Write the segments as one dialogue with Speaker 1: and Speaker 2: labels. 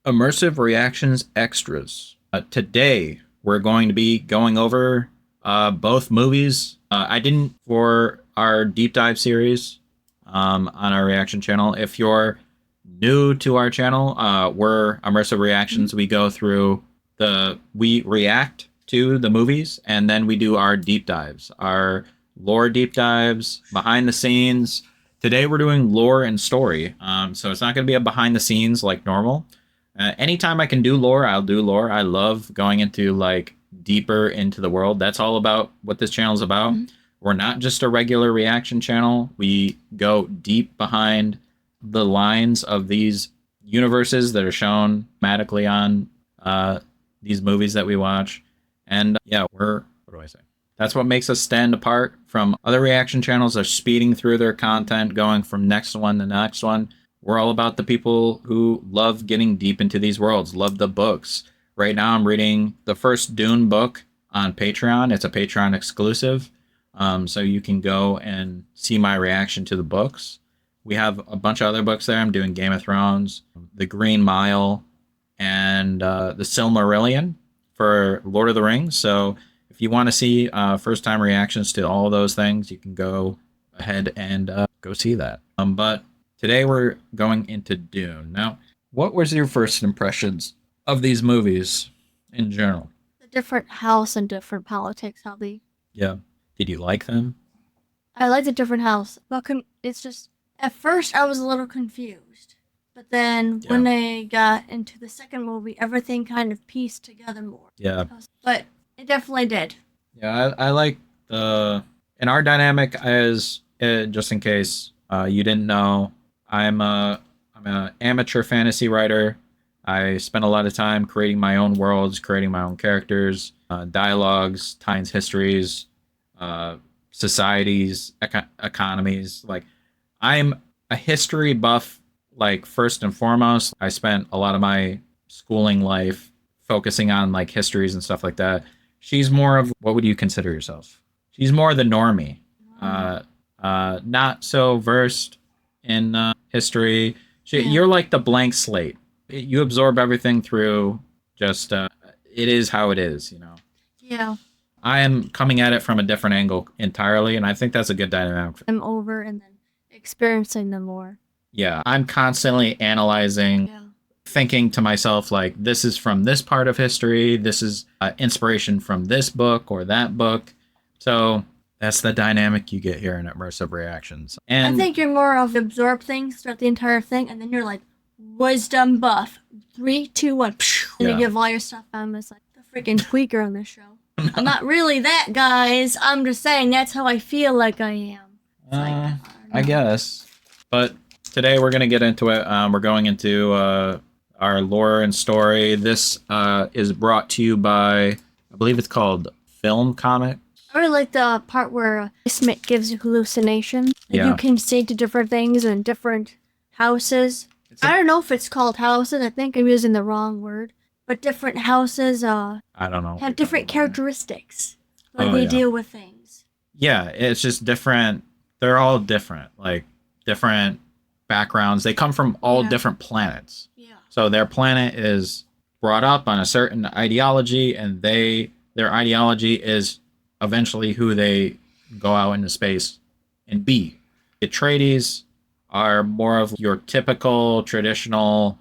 Speaker 1: Immersive reactions extras. Today, we're going to be going over both movies. I didn't for our deep dive series on our reaction channel. If you're new to our channel, we're Immersive Reactions. We go through we react to the movies and then we do our deep dives, our lore deep dives, behind the scenes. Today, we're doing lore and story. So it's not going to be a behind the scenes like normal. Anytime I can do lore, I'll do lore. I love going into like deeper into the world. That's all about what this channel is about. We're not just a regular reaction channel. We go deep behind the lines of these universes that are shown thematically on these movies that we watch. And yeah, what do I say? That's what makes us stand apart from other reaction channels that are speeding through their content, going from next one to next one. We're all about the people who love getting deep into these worlds, love the books. Right now, I'm reading the first Dune book on Patreon. It's a Patreon exclusive, so you can go and see my reaction to the books. We have a bunch of other books there. I'm doing Game of Thrones, The Green Mile, and The Silmarillion for Lord of the Rings. So if you want to see first-time reactions to all of those things, you can go ahead and go see that. But today we're going into Dune. Now, what was your first impressions of these movies in general?
Speaker 2: The different house and different politics, how they...
Speaker 1: Yeah. Did you like them?
Speaker 2: I like the different house. But it's just... At first, I was a little confused. But then when they got into the second movie, everything kind of pieced together more.
Speaker 1: Yeah.
Speaker 2: But it definitely did.
Speaker 1: Yeah, I like the... And our dynamic is, just in case you didn't know, I'm an amateur fantasy writer. I spend a lot of time creating my own worlds, creating my own characters, dialogues, times, histories, societies, economies. Like, I'm a history buff, like, first and foremost. I spent a lot of my schooling life focusing on, like, histories and stuff like that. She's more of, what would you consider yourself? She's more the normie. Not so versed in history. You're like the blank slate. You absorb everything through just, it is how it is, you know?
Speaker 2: Yeah.
Speaker 1: I am coming at it from a different angle entirely, and I think that's a good dynamic.
Speaker 2: I'm over and then experiencing them more.
Speaker 1: Yeah, I'm constantly analyzing, thinking to myself, like, this is from this part of history, this is inspiration from this book or that book. So that's the dynamic you get here in Immersive Reactions. And
Speaker 2: I think you're more of absorb things throughout the entire thing, and then you're like, wisdom buff. 3, 2, 1. And you give all your stuff. I'm just like the freaking tweaker on this show. I'm not really that, guys. I'm just saying that's how I feel like I am.
Speaker 1: I guess. But today we're going to get into it. We're going into our lore and story. This is brought to you by, I believe it's called Film Comic.
Speaker 2: I really like the part where Smith gives you hallucination. You can see to different things and different houses. I don't know if it's called houses. I think I'm using the wrong word. But different houses
Speaker 1: I don't know.
Speaker 2: Have different characteristics. Like they deal with things.
Speaker 1: Yeah, it's just different. They're all different. Like, different backgrounds. They come from all different planets. Yeah. So their planet is brought up on a certain ideology, and their ideology is eventually who they go out into space and be. Atreides are more of your typical, traditional,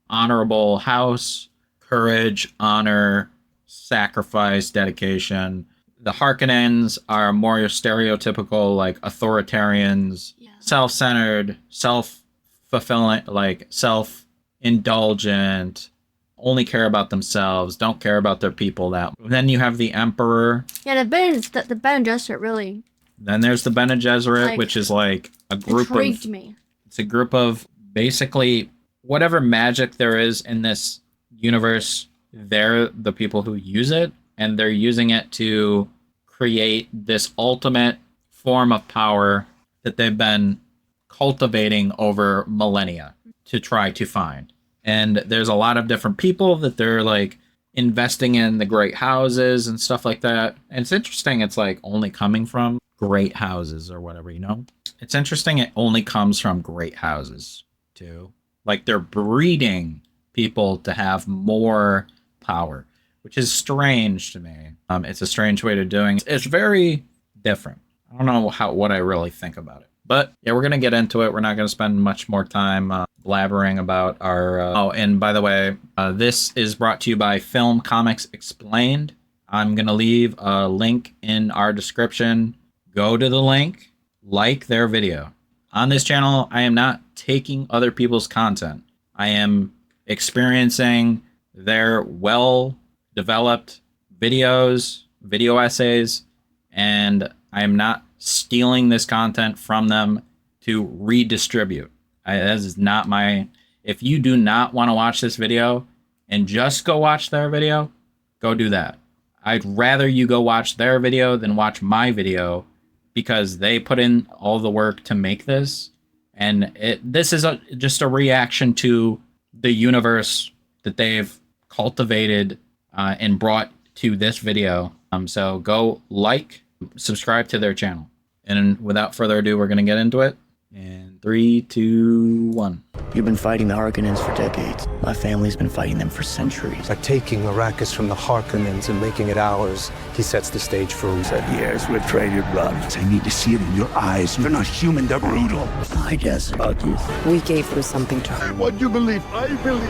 Speaker 1: honorable house. Courage, honor, sacrifice, dedication. The Harkonnens are more your stereotypical, like, authoritarians, self-centered, self-fulfilling, like, self-indulgent, only care about themselves, don't care about their people. Then you have the Emperor.
Speaker 2: Yeah, the Bene Gesserit really...
Speaker 1: Then there's the Bene Gesserit, which is like a group
Speaker 2: intrigued me.
Speaker 1: It's a group of basically whatever magic there is in this universe, they're the people who use it, and they're using it to create this ultimate form of power that they've been cultivating over millennia to try to find. And there's a lot of different people that they're like investing in the great houses and stuff like that. And it's interesting, it's like only coming from great houses or whatever, you know? It's interesting it only comes from great houses too. Like they're breeding people to have more power, which is strange to me. It's a strange way of doing it. It's very different. I don't know what I really think about it. But yeah, we're going to get into it. We're not going to spend much more time blabbering about our... oh, and by the way, this is brought to you by Film Comics Explained. I'm going to leave a link in our description. Go to the link, like their video. On this channel, I am not taking other people's content. I am experiencing their well-developed videos, video essays, and I am not stealing this content from them to redistribute. That is not my... If you do not want to watch this video and just go watch their video, go do that. I'd rather you go watch their video than watch my video, because they put in all the work to make this. And this is just a reaction to the universe that they've cultivated and brought to this video. So go like, subscribe to their channel. And without further ado, we're going to get into it. And 3, 2, 1.
Speaker 3: You've been fighting the Harkonnens for decades. My family's been fighting them for centuries.
Speaker 4: By taking Arrakis from the Harkonnens and making it ours, he sets the stage for...
Speaker 5: Years we've traded blood. I need to see it in your eyes. You're not human, they're brutal.
Speaker 3: I guess about you.
Speaker 6: We gave her something to her.
Speaker 5: What you believe, I believe.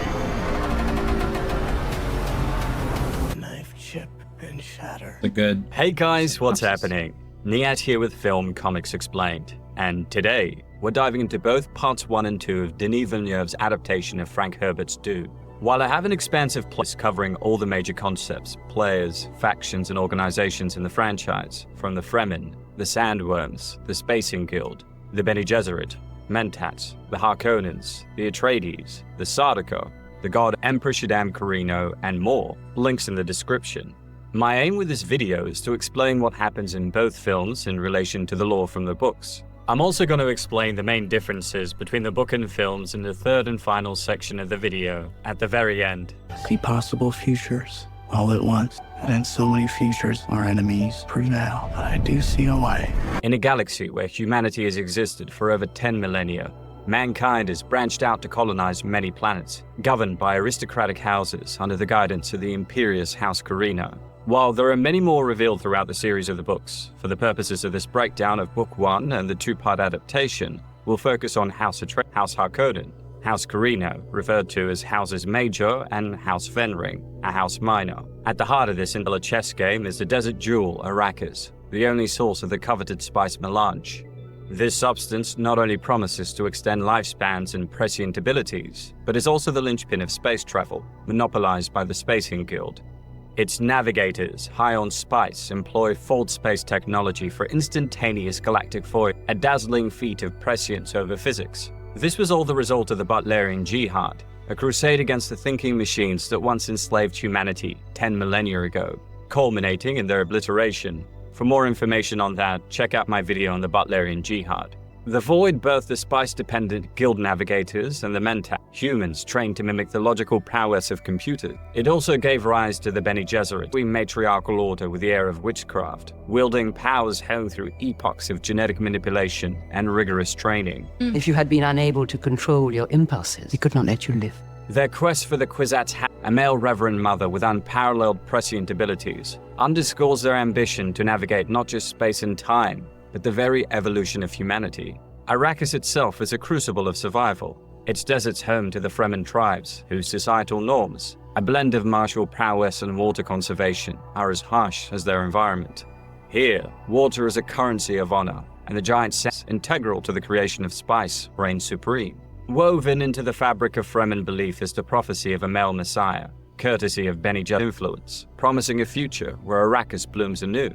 Speaker 3: Knife, chip, and shatter.
Speaker 1: The good.
Speaker 7: Hey guys, what's happening? Nihat here with Film Comics Explained. And today, we're diving into both parts 1 and 2 of Denis Villeneuve's adaptation of Frank Herbert's Dune. While I have an expansive playlist covering all the major concepts, players, factions, and organizations in the franchise, from the Fremen, the Sandworms, the Spacing Guild, the Bene Gesserit, Mentats, the Harkonnens, the Atreides, the Sardaukar, the god Emperor Shaddam Corrino, and more, links in the description. My aim with this video is to explain what happens in both films in relation to the lore from the books. I'm also going to explain the main differences between the book and films in the third and final section of the video, at the very end.
Speaker 3: See possible futures all at once. And so many futures our enemies prevail. But I do see a way.
Speaker 7: In a galaxy where humanity has existed for over 10 millennia, mankind has branched out to colonize many planets, governed by aristocratic houses under the guidance of the imperious House Corrino. While there are many more revealed throughout the series of the books, for the purposes of this breakdown of Book 1 and the 2-part adaptation, we'll focus on House Harkonnen, House Corrino, referred to as Houses Major, and House Fenring, a House Minor. At the heart of this interstellar chess game is the desert jewel Arrakis, the only source of the coveted spice melange. This substance not only promises to extend lifespans and prescient abilities, but is also the linchpin of space travel, monopolized by the Spacing Guild. Its navigators, high on spice, employ fold space technology for instantaneous galactic voyage, a dazzling feat of prescience over physics. This was all the result of the Butlerian Jihad, a crusade against the thinking machines that once enslaved humanity 10 millennia ago, culminating in their obliteration. For more information on that, check out my video on the Butlerian Jihad. The Void birthed the spice-dependent guild navigators and the Mentat, humans trained to mimic the logical prowess of computers. It also gave rise to the Bene Gesserit, a matriarchal order with the air of witchcraft, wielding powers honed through epochs of genetic manipulation and rigorous training.
Speaker 6: If you had been unable to control your impulses, we could not let you live.
Speaker 7: Their quest for the Kwisatz Haderach, a male Reverend Mother with unparalleled prescient abilities, underscores their ambition to navigate not just space and time, but the very evolution of humanity. Arrakis itself is a crucible of survival. Its desert's home to the Fremen tribes, whose societal norms, a blend of martial prowess and water conservation, are as harsh as their environment. Here, water is a currency of honor, and the giant sense integral to the creation of spice reigns supreme. Woven into the fabric of Fremen belief is the prophecy of a male messiah, courtesy of Bene Gesserit influence, promising a future where Arrakis blooms anew.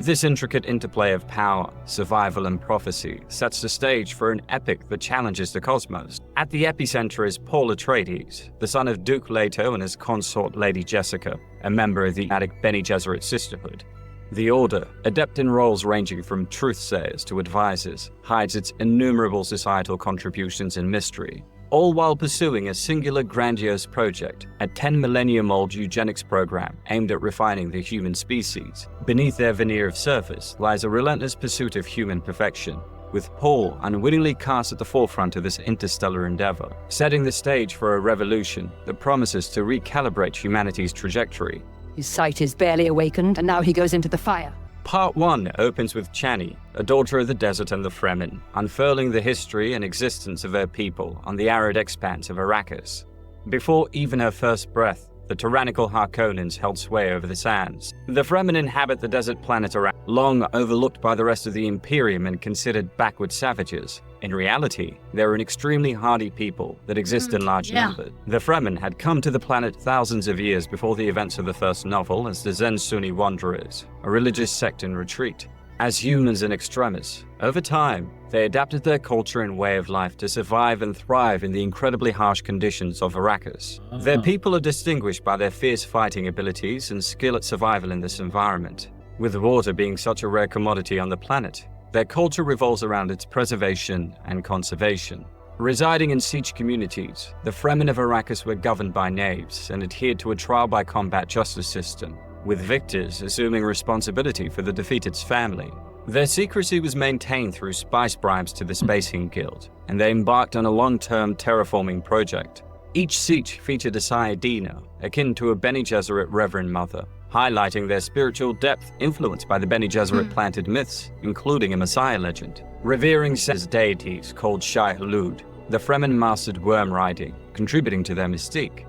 Speaker 7: This intricate interplay of power, survival, and prophecy sets the stage for an epic that challenges the cosmos. At the epicenter is Paul Atreides, the son of Duke Leto and his consort Lady Jessica, a member of the enigmatic Bene Gesserit sisterhood. The Order, adept in roles ranging from truthsayers to advisors, hides its innumerable societal contributions in mystery, all while pursuing a singular grandiose project, a 10-millennium-old eugenics program aimed at refining the human species. Beneath their veneer of surface lies a relentless pursuit of human perfection, with Paul unwittingly cast at the forefront of this interstellar endeavor, setting the stage for a revolution that promises to recalibrate humanity's trajectory.
Speaker 6: His sight is barely awakened, and now he goes into the fire.
Speaker 7: Part 1 opens with Chani, a daughter of the desert and the Fremen, unfurling the history and existence of her people on the arid expanse of Arrakis. Before even her first breath, the tyrannical Harkonnens held sway over the sands. The Fremen inhabit the desert planet Arrakis, long overlooked by the rest of the Imperium and considered backward savages. In reality, they're an extremely hardy people that exist in large numbers. The Fremen had come to the planet thousands of years before the events of the first novel as the Zen Sunni Wanderers, a religious sect in retreat. As humans in extremis, over time, they adapted their culture and way of life to survive and thrive in the incredibly harsh conditions of Arrakis. Their people are distinguished by their fierce fighting abilities and skill at survival in this environment. With water being such a rare commodity on the planet, their culture revolves around its preservation and conservation. Residing in siege communities, the Fremen of Arrakis were governed by knaves and adhered to a trial-by-combat justice system, with victors assuming responsibility for the defeated's family. Their secrecy was maintained through spice bribes to the Spacing Guild, and they embarked on a long-term terraforming project. Each siege featured a Sayadina, akin to a Bene Gesserit Reverend Mother, highlighting their spiritual depth influenced by the Bene Gesserit planted myths, including a Messiah legend. Revering as deities called Shai Hulud, the Fremen mastered worm riding, contributing to their mystique.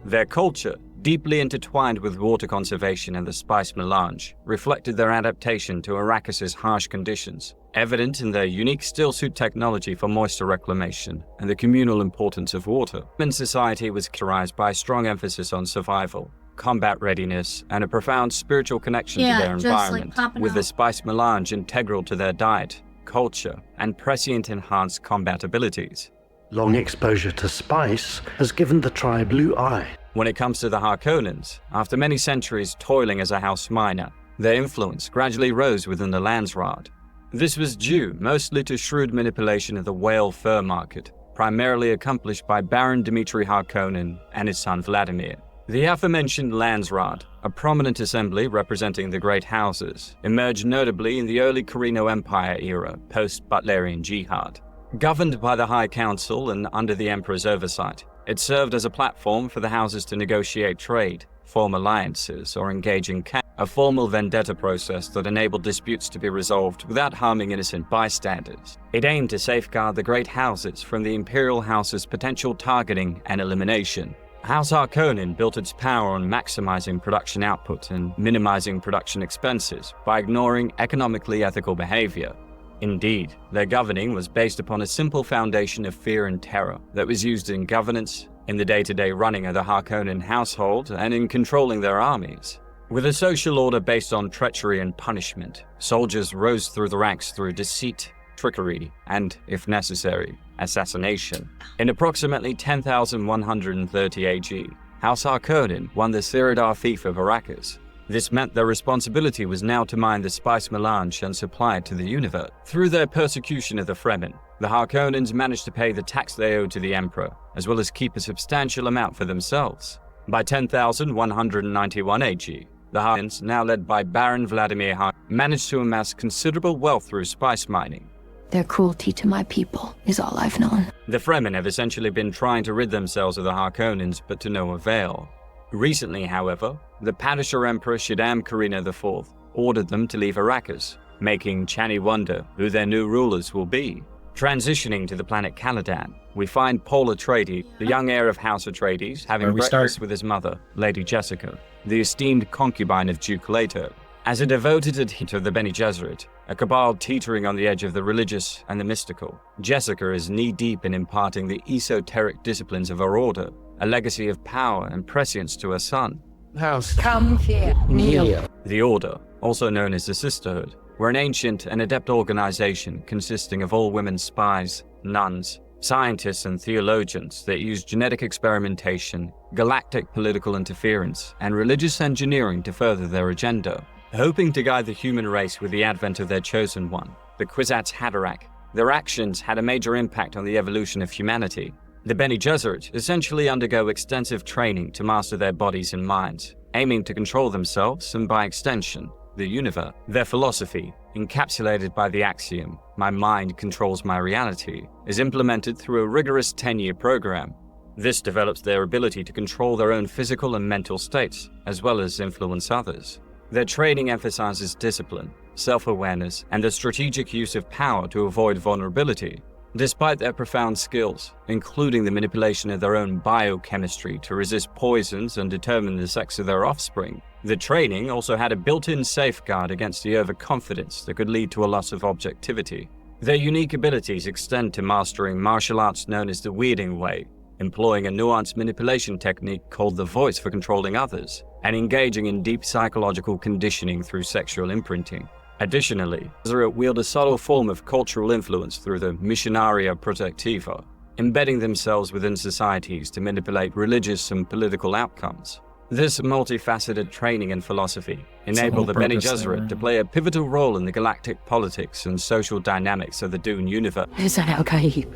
Speaker 7: Their culture, deeply intertwined with water conservation and the spice melange, reflected their adaptation to Arrakis' harsh conditions, evident in their unique stillsuit technology for moisture reclamation and the communal importance of water. Fremen society was characterized by a strong emphasis on survival, combat readiness, and a profound spiritual connection to their environment, with the spice melange integral to their diet, culture, and prescient enhanced combat abilities.
Speaker 8: Long exposure to spice has given the tribe blue eye.
Speaker 7: When it comes to the Harkonnens, after many centuries toiling as a house miner, their influence gradually rose within the Landsraad. This was due mostly to shrewd manipulation of the whale fur market, primarily accomplished by Baron Dmitri Harkonnen and his son Vladimir. The aforementioned Landsraad, a prominent assembly representing the Great Houses, emerged notably in the early Carino Empire era, post-Butlerian Jihad. Governed by the High Council and under the Emperor's oversight, it served as a platform for the houses to negotiate trade, form alliances, or engage in a formal vendetta process that enabled disputes to be resolved without harming innocent bystanders. It aimed to safeguard the Great Houses from the Imperial House's potential targeting and elimination. House Harkonnen built its power on maximizing production output and minimizing production expenses by ignoring economically ethical behavior. Indeed, their governing was based upon a simple foundation of fear and terror that was used in governance, in the day-to-day running of the Harkonnen household, and in controlling their armies. With a social order based on treachery and punishment, soldiers rose through the ranks through deceit, trickery, and, if necessary, assassination. In approximately 10,130 AG, House Harkonnen won the Siridar fief of Arrakis. This meant their responsibility was now to mine the spice melange and supply it to the universe. Through their persecution of the Fremen, the Harkonnens managed to pay the tax they owed to the Emperor, as well as keep a substantial amount for themselves. By 10,191 AG, the Harkonnens, now led by Baron Vladimir Harkonnen, managed to amass considerable wealth through spice mining.
Speaker 9: Their cruelty to my people is all I've known.
Speaker 7: The Fremen have essentially been trying to rid themselves of the Harkonnens, but to no avail. Recently, however, the Padishah Emperor Shaddam Karina IV ordered them to leave Arrakis, making Chani wonder who their new rulers will be. Transitioning to the planet Caladan, we find Paul Atreides, the young heir of House Atreides, having breakfast with his mother, Lady Jessica, the esteemed concubine of Duke Leto. As a devoted adherent of the Bene Gesserit, a cabal teetering on the edge of the religious and the mystical, Jessica is knee-deep in imparting the esoteric disciplines of her order, a legacy of power and prescience to her son.
Speaker 8: House.
Speaker 6: Come here, kneel.
Speaker 7: The Order, also known as the Sisterhood, were an ancient and adept organization consisting of all women spies, nuns, scientists and theologians that used genetic experimentation, galactic political interference, and religious engineering to further their agenda. Hoping to guide the human race with the advent of their chosen one, the Kwisatz Haderach, their actions had a major impact on the evolution of humanity. The Bene Gesserit essentially undergo extensive training to master their bodies and minds, aiming to control themselves and, by extension, the universe. Their philosophy, encapsulated by the axiom, "My mind controls my reality," is implemented through a rigorous 10-year program. This develops their ability to control their own physical and mental states, as well as influence others. Their training emphasizes discipline, self-awareness, and the strategic use of power to avoid vulnerability. Despite their profound skills, including the manipulation of their own biochemistry to resist poisons and determine the sex of their offspring, the training also had a built-in safeguard against the overconfidence that could lead to a loss of objectivity. Their unique abilities extend to mastering martial arts known as the Weirding Way, employing a nuanced manipulation technique called the voice for controlling others, and engaging in deep psychological conditioning through sexual imprinting. Additionally, Gesserit wield a subtle form of cultural influence through the Missionaria Protectiva, embedding themselves within societies to manipulate religious and political outcomes. This multifaceted training and philosophy enabled the Bene Gesserit to play a pivotal role in the galactic politics and social dynamics of the Dune universe.
Speaker 9: Is that Al-Ghaib?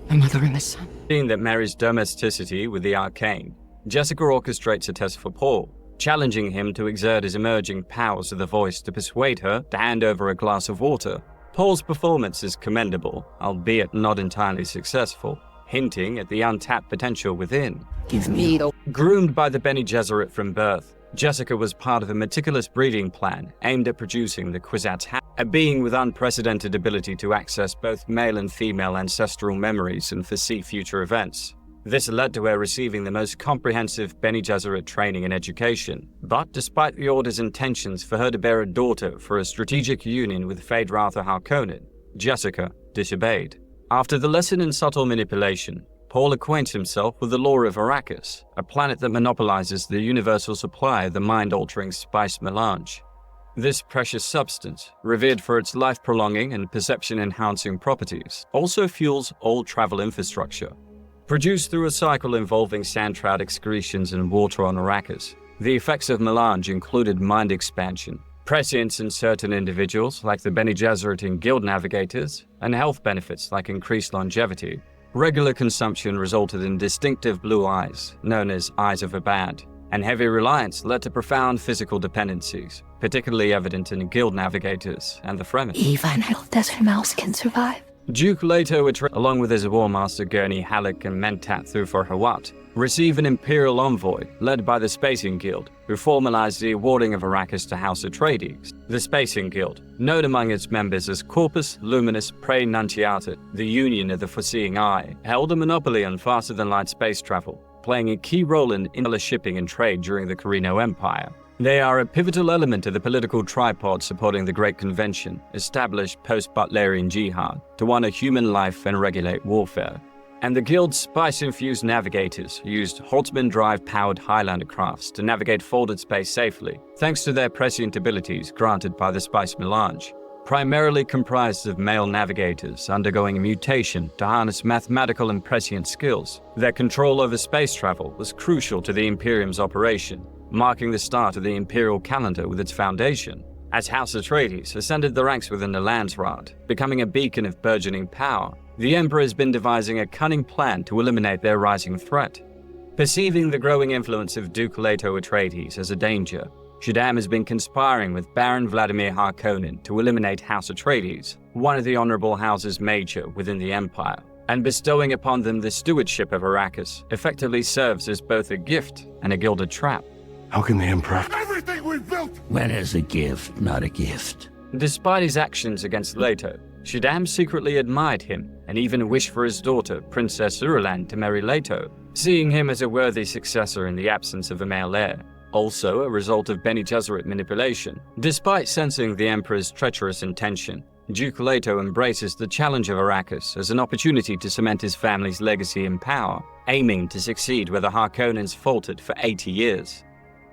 Speaker 9: My mother and my son.
Speaker 7: Seeing that Mary's domesticity with the arcane, Jessica orchestrates a test for Paul, challenging him to exert his emerging powers of the voice to persuade her to hand over a glass of water. Paul's performance is commendable, albeit not entirely successful, hinting at the untapped potential within.
Speaker 9: Give me the...
Speaker 7: Groomed by the Bene Gesserit from birth, Jessica was part of a meticulous breeding plan aimed at producing the Kwisatz Haderach, a being with unprecedented ability to access both male and female ancestral memories and foresee future events. This led to her receiving the most comprehensive Bene Gesserit training and education, but despite the Order's intentions for her to bear a daughter for a strategic union with Feyd-Rautha Harkonnen, Jessica disobeyed. After the lesson in subtle manipulation, Paul acquaints himself with the lore of Arrakis, a planet that monopolizes the universal supply of the mind-altering spice melange. This precious substance, revered for its life-prolonging and perception-enhancing properties, also fuels all travel infrastructure. Produced through a cycle involving sand-trout excretions and water on Arrakis, the effects of melange included mind expansion, prescience in certain individuals like the Bene Gesserit and Guild Navigators, and health benefits like increased longevity. Regular consumption resulted in distinctive blue eyes, known as eyes of a bad, and heavy reliance led to profound physical dependencies, particularly evident in Guild Navigators and the Fremen.
Speaker 9: Even a desert mouse can survive.
Speaker 7: Duke Leto, along with his War Master Gurney Halleck and Mentat Thufir Hawat, receive an Imperial envoy led by the Spacing Guild, who formalized the awarding of Arrakis to House Atreides. The Spacing Guild, known among its members as Corpus Luminus Praenuntiata, the Union of the Foreseeing Eye, held a monopoly on faster-than-light space travel, playing a key role in insular shipping and trade during the Carino Empire. They are a pivotal element of the political tripod supporting the Great Convention, established post-Butlerian Jihad, to honor human life and regulate warfare. And the Guild's spice-infused navigators used Holtzman-drive-powered Highlander crafts to navigate folded space safely, thanks to their prescient abilities granted by the spice melange. Primarily comprised of male navigators undergoing a mutation to harness mathematical and prescient skills, their control over space travel was crucial to the Imperium's operation, marking the start of the Imperial calendar with its foundation. As House Atreides ascended the ranks within the Landsraad, becoming a beacon of burgeoning power, the Emperor has been devising a cunning plan to eliminate their rising threat. Perceiving the growing influence of Duke Leto Atreides as a danger, Shaddam has been conspiring with Baron Vladimir Harkonnen to eliminate House Atreides, one of the honorable houses major within the Empire, and bestowing upon them the stewardship of Arrakis effectively serves as both a gift and a gilded trap.
Speaker 4: How can the Emperor...
Speaker 5: Everything we've built!
Speaker 3: When is a gift not a gift?
Speaker 7: Despite his actions against Leto, Shaddam secretly admired him and even wished for his daughter, Princess Irulan, to marry Leto, seeing him as a worthy successor in the absence of a male heir. Also a result of Bene Gesserit manipulation. Despite sensing the Emperor's treacherous intention, Duke Leto embraces the challenge of Arrakis as an opportunity to cement his family's legacy and power, aiming to succeed where the Harkonnens faltered for 80 years.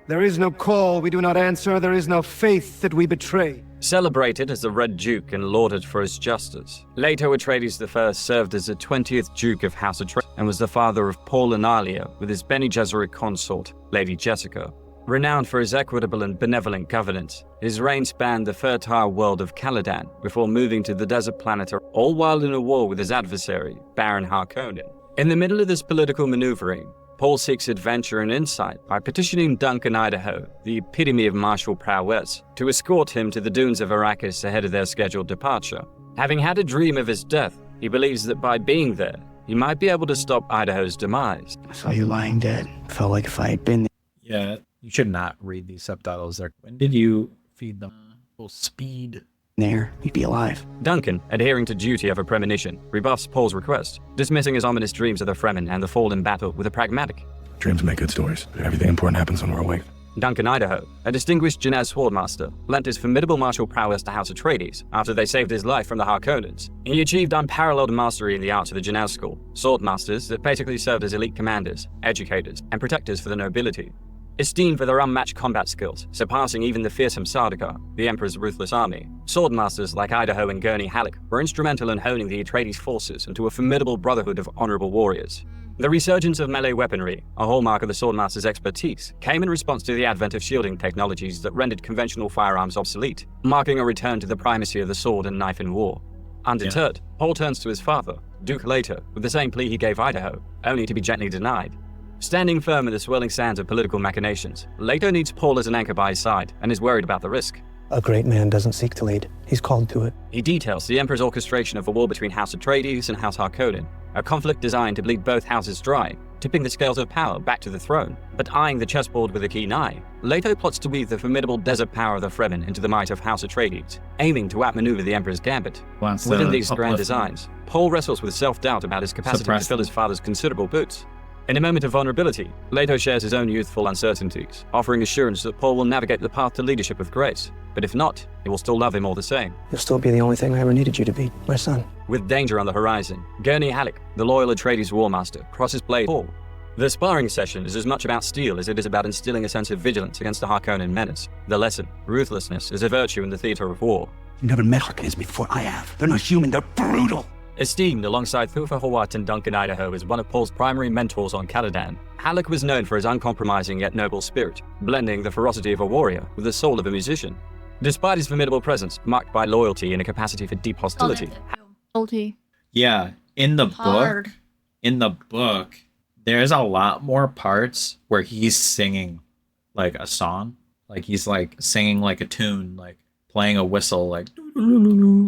Speaker 10: There is no call we do not answer, there is no faith that we betray.
Speaker 7: Celebrated as the Red Duke and lauded for his justice, Leto Atreides I served as the 20th Duke of House Atreides and was the father of Paul and Alia with his Bene Gesserit consort, Lady Jessica. Renowned for his equitable and benevolent governance, his reign spanned the fertile world of Caladan before moving to the desert planet, all while in a war with his adversary, Baron Harkonnen. In the middle of this political maneuvering, Paul seeks adventure and insight by petitioning Duncan Idaho, the epitome of martial prowess, to escort him to the dunes of Arrakis ahead of their scheduled departure. Having had a dream of his death, he believes that by being there, he might be able to stop Idaho's demise.
Speaker 3: I saw you lying dead. Felt like if I had been
Speaker 11: Yeah, you should not read these subtitles. When did you feed them full speed?
Speaker 3: there, you'd be alive.
Speaker 7: Duncan, adhering to duty of a premonition, rebuffs Paul's request, dismissing his ominous dreams of the Fremen and the fall in battle with a pragmatic.
Speaker 12: Dreams make good stories. Everything important happens when we're awake.
Speaker 7: Duncan Idaho, a distinguished Genaz swordmaster, lent his formidable martial prowess to House Atreides after they saved his life from the Harkonnens. He achieved unparalleled mastery in the arts of the Genaz school, swordmasters that basically served as elite commanders, educators, and protectors for the nobility. Esteemed for their unmatched combat skills, surpassing even the fearsome Sardaukar, the Emperor's ruthless army, swordmasters like Idaho and Gurney Halleck were instrumental in honing the Atreides forces into a formidable brotherhood of honorable warriors. The resurgence of melee weaponry, a hallmark of the swordmaster's expertise, came in response to the advent of shielding technologies that rendered conventional firearms obsolete, marking a return to the primacy of the sword and knife in war. Undeterred, Paul turns to his father, Duke Leto, with the same plea he gave Idaho, only to be gently denied. Standing firm in the swirling sands of political machinations, Leto needs Paul as an anchor by his side and is worried about the risk.
Speaker 4: A great man doesn't seek to lead. He's called to it.
Speaker 7: He details the Emperor's orchestration of a war between House Atreides and House Harkonnen, a conflict designed to bleed both houses dry, tipping the scales of power back to the throne. But eyeing the chessboard with a keen eye, Leto plots to weave the formidable desert power of the Fremen into the might of House Atreides, aiming to outmaneuver the Emperor's gambit. Within these grand designs, Paul wrestles with self-doubt about his capacity to fill his father's considerable boots. In a moment of vulnerability, Leto shares his own youthful uncertainties, offering assurance that Paul will navigate the path to leadership with grace. But if not, he will still love him all the same.
Speaker 4: You'll still be the only thing I ever needed you to be, my son.
Speaker 7: With danger on the horizon, Gurney Halleck, the loyal Atreides warmaster, crosses blade Paul. The sparring session is as much about steel as it is about instilling a sense of vigilance against the Harkonnen menace. The lesson, ruthlessness, is a virtue in the theater of war.
Speaker 5: You never met Harkonnens before. I have. They're not human, they're brutal.
Speaker 7: Esteemed alongside Thufir Hawat and Duncan Idaho as one of Paul's primary mentors on Caladan, Halleck was known for his uncompromising yet noble spirit, blending the ferocity of a warrior with the soul of a musician. Despite his formidable presence, marked by loyalty and a capacity for deep hostility.
Speaker 1: Yeah, in the book, there's a lot more parts where he's singing like a song. Like he's like singing like a tune, like playing a whistle, like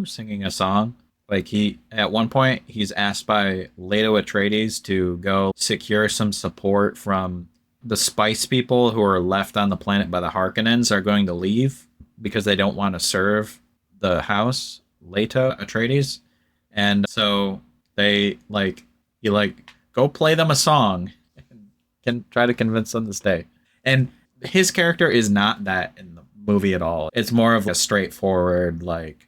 Speaker 1: singing a song. Like at one point, he's asked by Leto Atreides to go secure some support from the spice people who are left on the planet by the Harkonnens are going to leave because they don't want to serve the house, Leto Atreides. And so he go play them a song and can try to convince them to stay. And his character is not that in the movie at all. It's more of a straightforward, like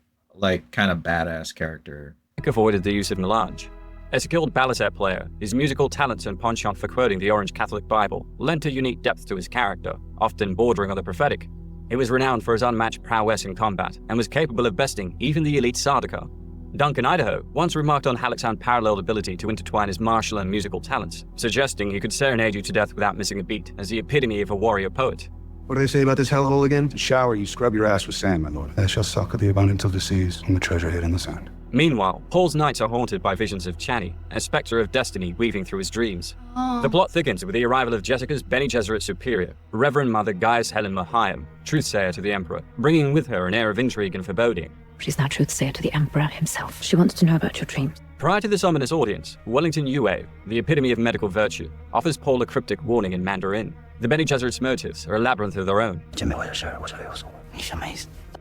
Speaker 1: kind of badass character.
Speaker 7: Avoided the use of melange. A skilled balisette player, his musical talents and penchant for quoting the Orange Catholic Bible lent a unique depth to his character, often bordering on the prophetic. He was renowned for his unmatched prowess in combat and was capable of besting even the elite Sardaukar. Duncan Idaho once remarked on Halleck's unparalleled ability to intertwine his martial and musical talents, suggesting he could serenade you to death without missing a beat as the epitome of a warrior poet.
Speaker 10: What do they say about this hellhole again?
Speaker 5: To shower, you scrub your ass with sand, my lord. That shall suck at the abundance of the seas and the treasure hid in the sand.
Speaker 7: Meanwhile, Paul's nights are haunted by visions of Chani, a spectre of destiny weaving through his dreams. The plot thickens with the arrival of Jessica's Bene Gesserit superior, Reverend Mother Gaius Helen Mahayim, truthsayer to the Emperor, bringing with her an air of intrigue and foreboding.
Speaker 9: She's now truthsayer to the Emperor himself. She wants to know about your dreams.
Speaker 7: Prior to this ominous audience, Wellington Yue, the epitome of medical virtue, offers Paul a cryptic warning in Mandarin. The Bene Gesserit's motives are a labyrinth of their own.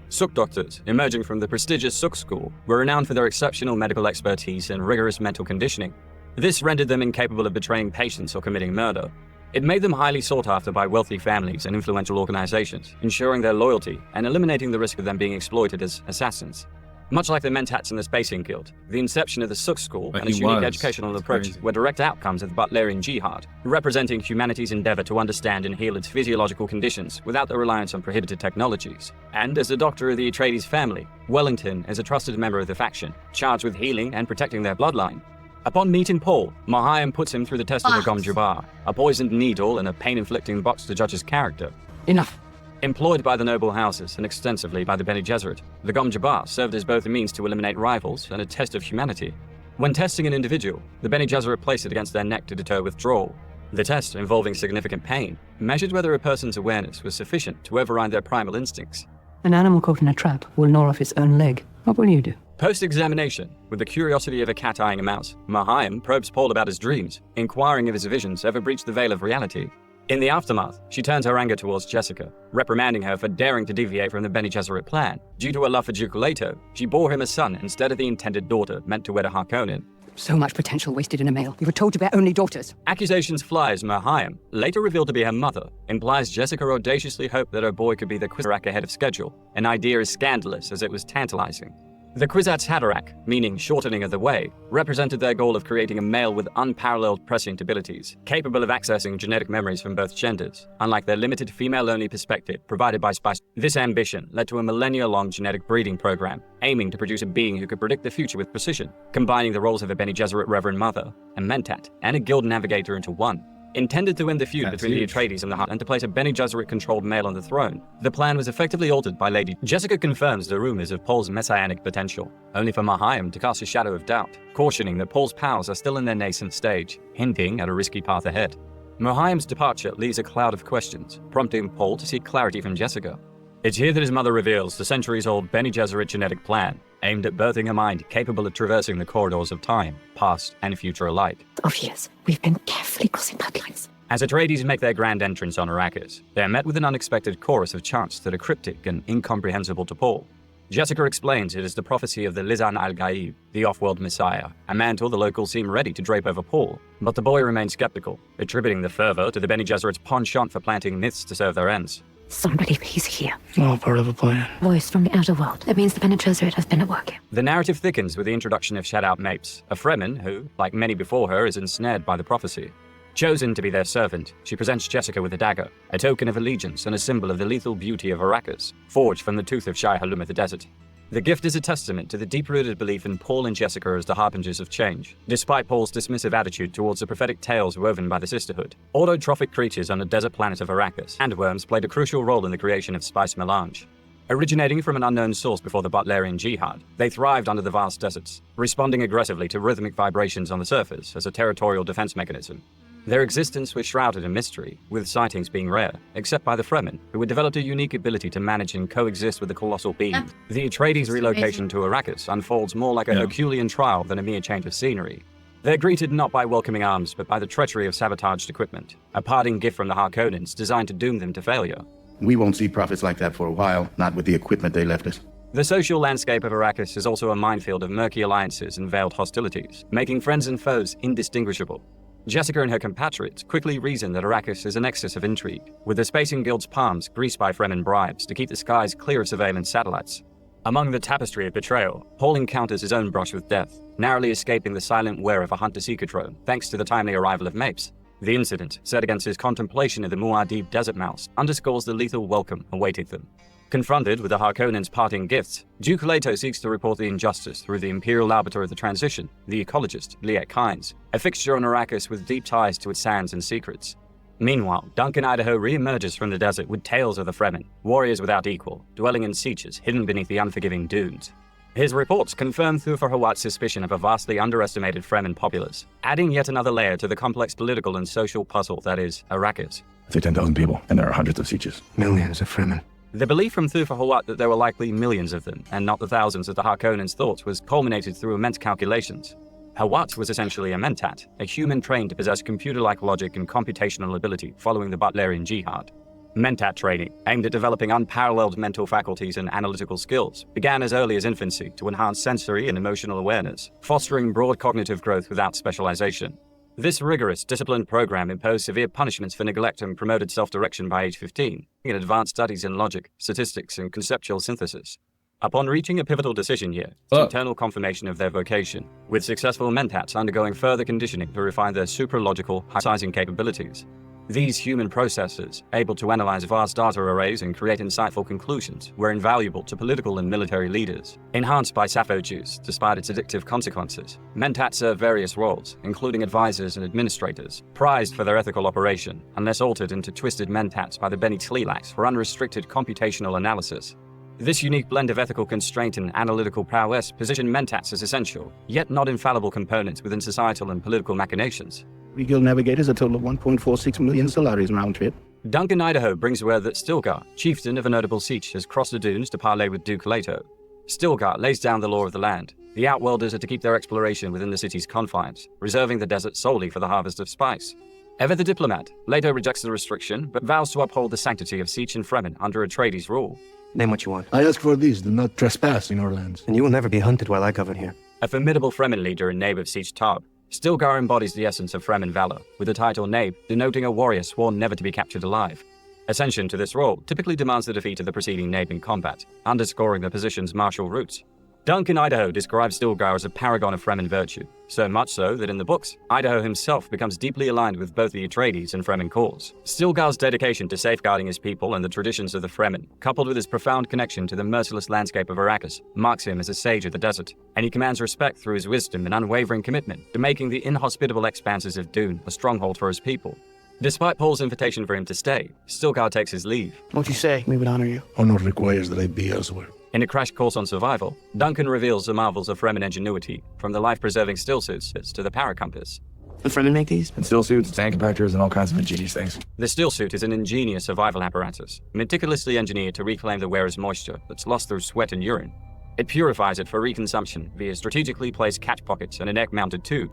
Speaker 7: Suk doctors, emerging from the prestigious Suk school, were renowned for their exceptional medical expertise and rigorous mental conditioning. This rendered them incapable of betraying patients or committing murder. It made them highly sought after by wealthy families and influential organizations, ensuring their loyalty and eliminating the risk of them being exploited as assassins. Much like the Mentats and the Spacing Guild, the inception of the Suk School and its unique educational approach were direct outcomes of the Butlerian Jihad, representing humanity's endeavor to understand and heal its physiological conditions without the reliance on prohibited technologies. And as the doctor of the Atreides family, Wellington is a trusted member of the faction, charged with healing and protecting their bloodline. Upon meeting Paul, Mahayim puts him through the test of the Gom Jabbar, a poisoned needle and a pain-inflicting box to judge his character.
Speaker 6: Enough.
Speaker 7: Employed by the noble houses and extensively by the Bene Gesserit, the Gom Jabbar served as both a means to eliminate rivals and a test of humanity. When testing an individual, the Bene Gesserit placed it against their neck to deter withdrawal. The test, involving significant pain, measured whether a person's awareness was sufficient to override their primal instincts.
Speaker 6: An animal caught in a trap will gnaw off its own leg. What will you do?
Speaker 7: Post-examination, with the curiosity of a cat eyeing a mouse, Mahayam probes Paul about his dreams, inquiring if his visions ever breached the veil of reality. In the aftermath, she turns her anger towards Jessica, reprimanding her for daring to deviate from the Bene Gesserit plan. Due to her love for Duke Leto, she bore him a son instead of the intended daughter meant to wed a Harkonnen.
Speaker 6: So much potential wasted in a male. We were told to bear only daughters.
Speaker 7: Accusations fly as Mahayam, later revealed to be her mother, implies Jessica audaciously hoped that her boy could be the Kwisatz Haderach ahead of schedule, an idea as scandalous as it was tantalizing. The Kwisatz Haderach, meaning shortening of the way, represented their goal of creating a male with unparalleled prescient abilities, capable of accessing genetic memories from both genders, unlike their limited female-only perspective provided by spice. This ambition led to a millennia-long genetic breeding program, aiming to produce a being who could predict the future with precision, combining the roles of a Bene Gesserit Reverend Mother, a Mentat, and a Guild Navigator into one. Intended to end the feud between the Atreides and the Hutt and to place a Bene Gesserit-controlled male on the throne, the plan was effectively altered by Lady Jessica confirms the rumors of Paul's messianic potential, only for Mahayam to cast a shadow of doubt, cautioning that Paul's powers are still in their nascent stage, hinting at a risky path ahead. Mahayam's departure leaves a cloud of questions, prompting Paul to seek clarity from Jessica. It's here that his mother reveals the centuries-old Bene Gesserit genetic plan, aimed at birthing a mind capable of traversing the corridors of time, past and future alike.
Speaker 9: Of years, we've been carefully crossing bloodlines.
Speaker 7: As Atreides make their grand entrance on Arrakis, they are met with an unexpected chorus of chants that are cryptic and incomprehensible to Paul. Jessica explains it is the prophecy of the Lisan al-Gaib, the off-world messiah, a mantle the locals seem ready to drape over Paul, but the boy remains skeptical, attributing the fervor to the Bene Gesserit's penchant for planting myths to serve their ends.
Speaker 9: Somebody he's here.
Speaker 3: All part of a plan.
Speaker 9: Voice from the outer world. That means the Bene Gesserit has been at work here.
Speaker 7: The narrative thickens with the introduction of Shadout Mapes, a Fremen who, like many before her, is ensnared by the prophecy. Chosen to be their servant, she presents Jessica with a dagger, a token of allegiance and a symbol of the lethal beauty of Arrakis, forged from the tooth of Shai Halum of the desert. The gift is a testament to the deep-rooted belief in Paul and Jessica as the harbingers of change, despite Paul's dismissive attitude towards the prophetic tales woven by the Sisterhood. Autotrophic creatures on the desert planet of Arrakis, sandworms played a crucial role in the creation of spice melange. Originating from an unknown source before the Butlerian Jihad, they thrived under the vast deserts, responding aggressively to rhythmic vibrations on the surface as a territorial defense mechanism. Their existence was shrouded in mystery, with sightings being rare, except by the Fremen, who had developed a unique ability to manage and coexist with the colossal being. The Atreides' relocation to Arrakis unfolds more like a Herculean trial than a mere change of scenery. They're greeted not by welcoming arms, but by the treachery of sabotaged equipment, a parting gift from the Harkonnens designed to doom them to failure.
Speaker 13: We won't see prophets like that for a while, not with the equipment they left us.
Speaker 7: The social landscape of Arrakis is also a minefield of murky alliances and veiled hostilities, making friends and foes indistinguishable. Jessica and her compatriots quickly reason that Arrakis is a nexus of intrigue, with the Spacing Guild's palms greased by Fremen bribes to keep the skies clear of surveillance satellites. Among the tapestry of betrayal, Paul encounters his own brush with death, narrowly escaping the silent wear of a hunter-seeker drone, thanks to the timely arrival of Mapes. The incident, set against his contemplation of the Muad'Dib desert mouse, underscores the lethal welcome awaiting them. Confronted with the Harkonnens' parting gifts, Duke Leto seeks to report the injustice through the Imperial Arbiter of the Transition, the ecologist, Liet Kynes, a fixture on Arrakis with deep ties to its sands and secrets. Meanwhile, Duncan Idaho re-emerges from the desert with tales of the Fremen, warriors without equal, dwelling in sieges hidden beneath the unforgiving dunes. His reports confirm Thufir Hawat's suspicion of a vastly underestimated Fremen populace, adding yet another layer to the complex political and social puzzle that is Arrakis.
Speaker 12: I'd say 10,000 people, and there are hundreds of sieges.
Speaker 4: Millions of Fremen.
Speaker 7: The belief from Thufir Hawat that there were likely millions of them, and not the thousands that the Harkonnens thought, was culminated through immense calculations. Hawat was essentially a Mentat, a human trained to possess computer-like logic and computational ability following the Butlerian Jihad. Mentat training, aimed at developing unparalleled mental faculties and analytical skills, began as early as infancy to enhance sensory and emotional awareness, fostering broad cognitive growth without specialization. This rigorous, disciplined program imposed severe punishments for neglect and promoted self-direction by age 15, in advanced studies in logic, statistics, and conceptual synthesis. Upon reaching a pivotal decision year, it's internal confirmation of their vocation, with successful Mentats undergoing further conditioning to refine their supralogical, high-sizing capabilities. These human processors, able to analyze vast data arrays and create insightful conclusions, were invaluable to political and military leaders. Enhanced by Sappho juice, despite its addictive consequences, Mentats serve various roles, including advisors and administrators, prized for their ethical operation, unless altered into twisted Mentats by the Bene Tleilax for unrestricted computational analysis. This unique blend of ethical constraint and analytical prowess positioned Mentats as essential, yet not infallible components within societal and political machinations.
Speaker 5: We guild navigators a total of 1.46 million salaries round trip.
Speaker 7: Duncan Idaho brings word that Stilgar, chieftain of a notable siege, has crossed the dunes to parley with Duke Leto. Stilgar lays down the law of the land. The Outworlders are to keep their exploration within the city's confines, reserving the desert solely for the harvest of spice. Ever the diplomat, Leto rejects the restriction, but vows to uphold the sanctity of Siege and Fremen under Atreides' rule.
Speaker 4: Name what you want.
Speaker 12: I ask for this, do not trespass in our lands.
Speaker 4: And you will never be hunted while I govern here.
Speaker 7: A formidable Fremen leader and Nabe of Siege Tarb, Stilgar embodies the essence of Fremen valor, with the title Nabe denoting a warrior sworn never to be captured alive. Ascension to this role typically demands the defeat of the preceding Nabe in combat, underscoring the position's martial roots. Duncan Idaho describes Stilgar as a paragon of Fremen virtue, so much so that in the books, Idaho himself becomes deeply aligned with both the Atreides and Fremen cause. Stilgar's dedication to safeguarding his people and the traditions of the Fremen, coupled with his profound connection to the merciless landscape of Arrakis, marks him as a sage of the desert, and he commands respect through his wisdom and unwavering commitment to making the inhospitable expanses of Dune a stronghold for his people. Despite Paul's invitation for him to stay, Stilgar takes his leave.
Speaker 3: Won't you say we would honor you?
Speaker 12: Honor requires that I be elsewhere.
Speaker 7: In a crash course on survival, Duncan reveals the marvels of Fremen ingenuity, from the life-preserving stillsuits to the paracompass.
Speaker 3: The Fremen make these?
Speaker 12: And still suits, tank compactors, and all kinds of ingenious things.
Speaker 7: The stillsuit is an ingenious survival apparatus, meticulously engineered to reclaim the wearer's moisture that's lost through sweat and urine. It purifies it for reconsumption via strategically placed catch pockets and a neck-mounted tube.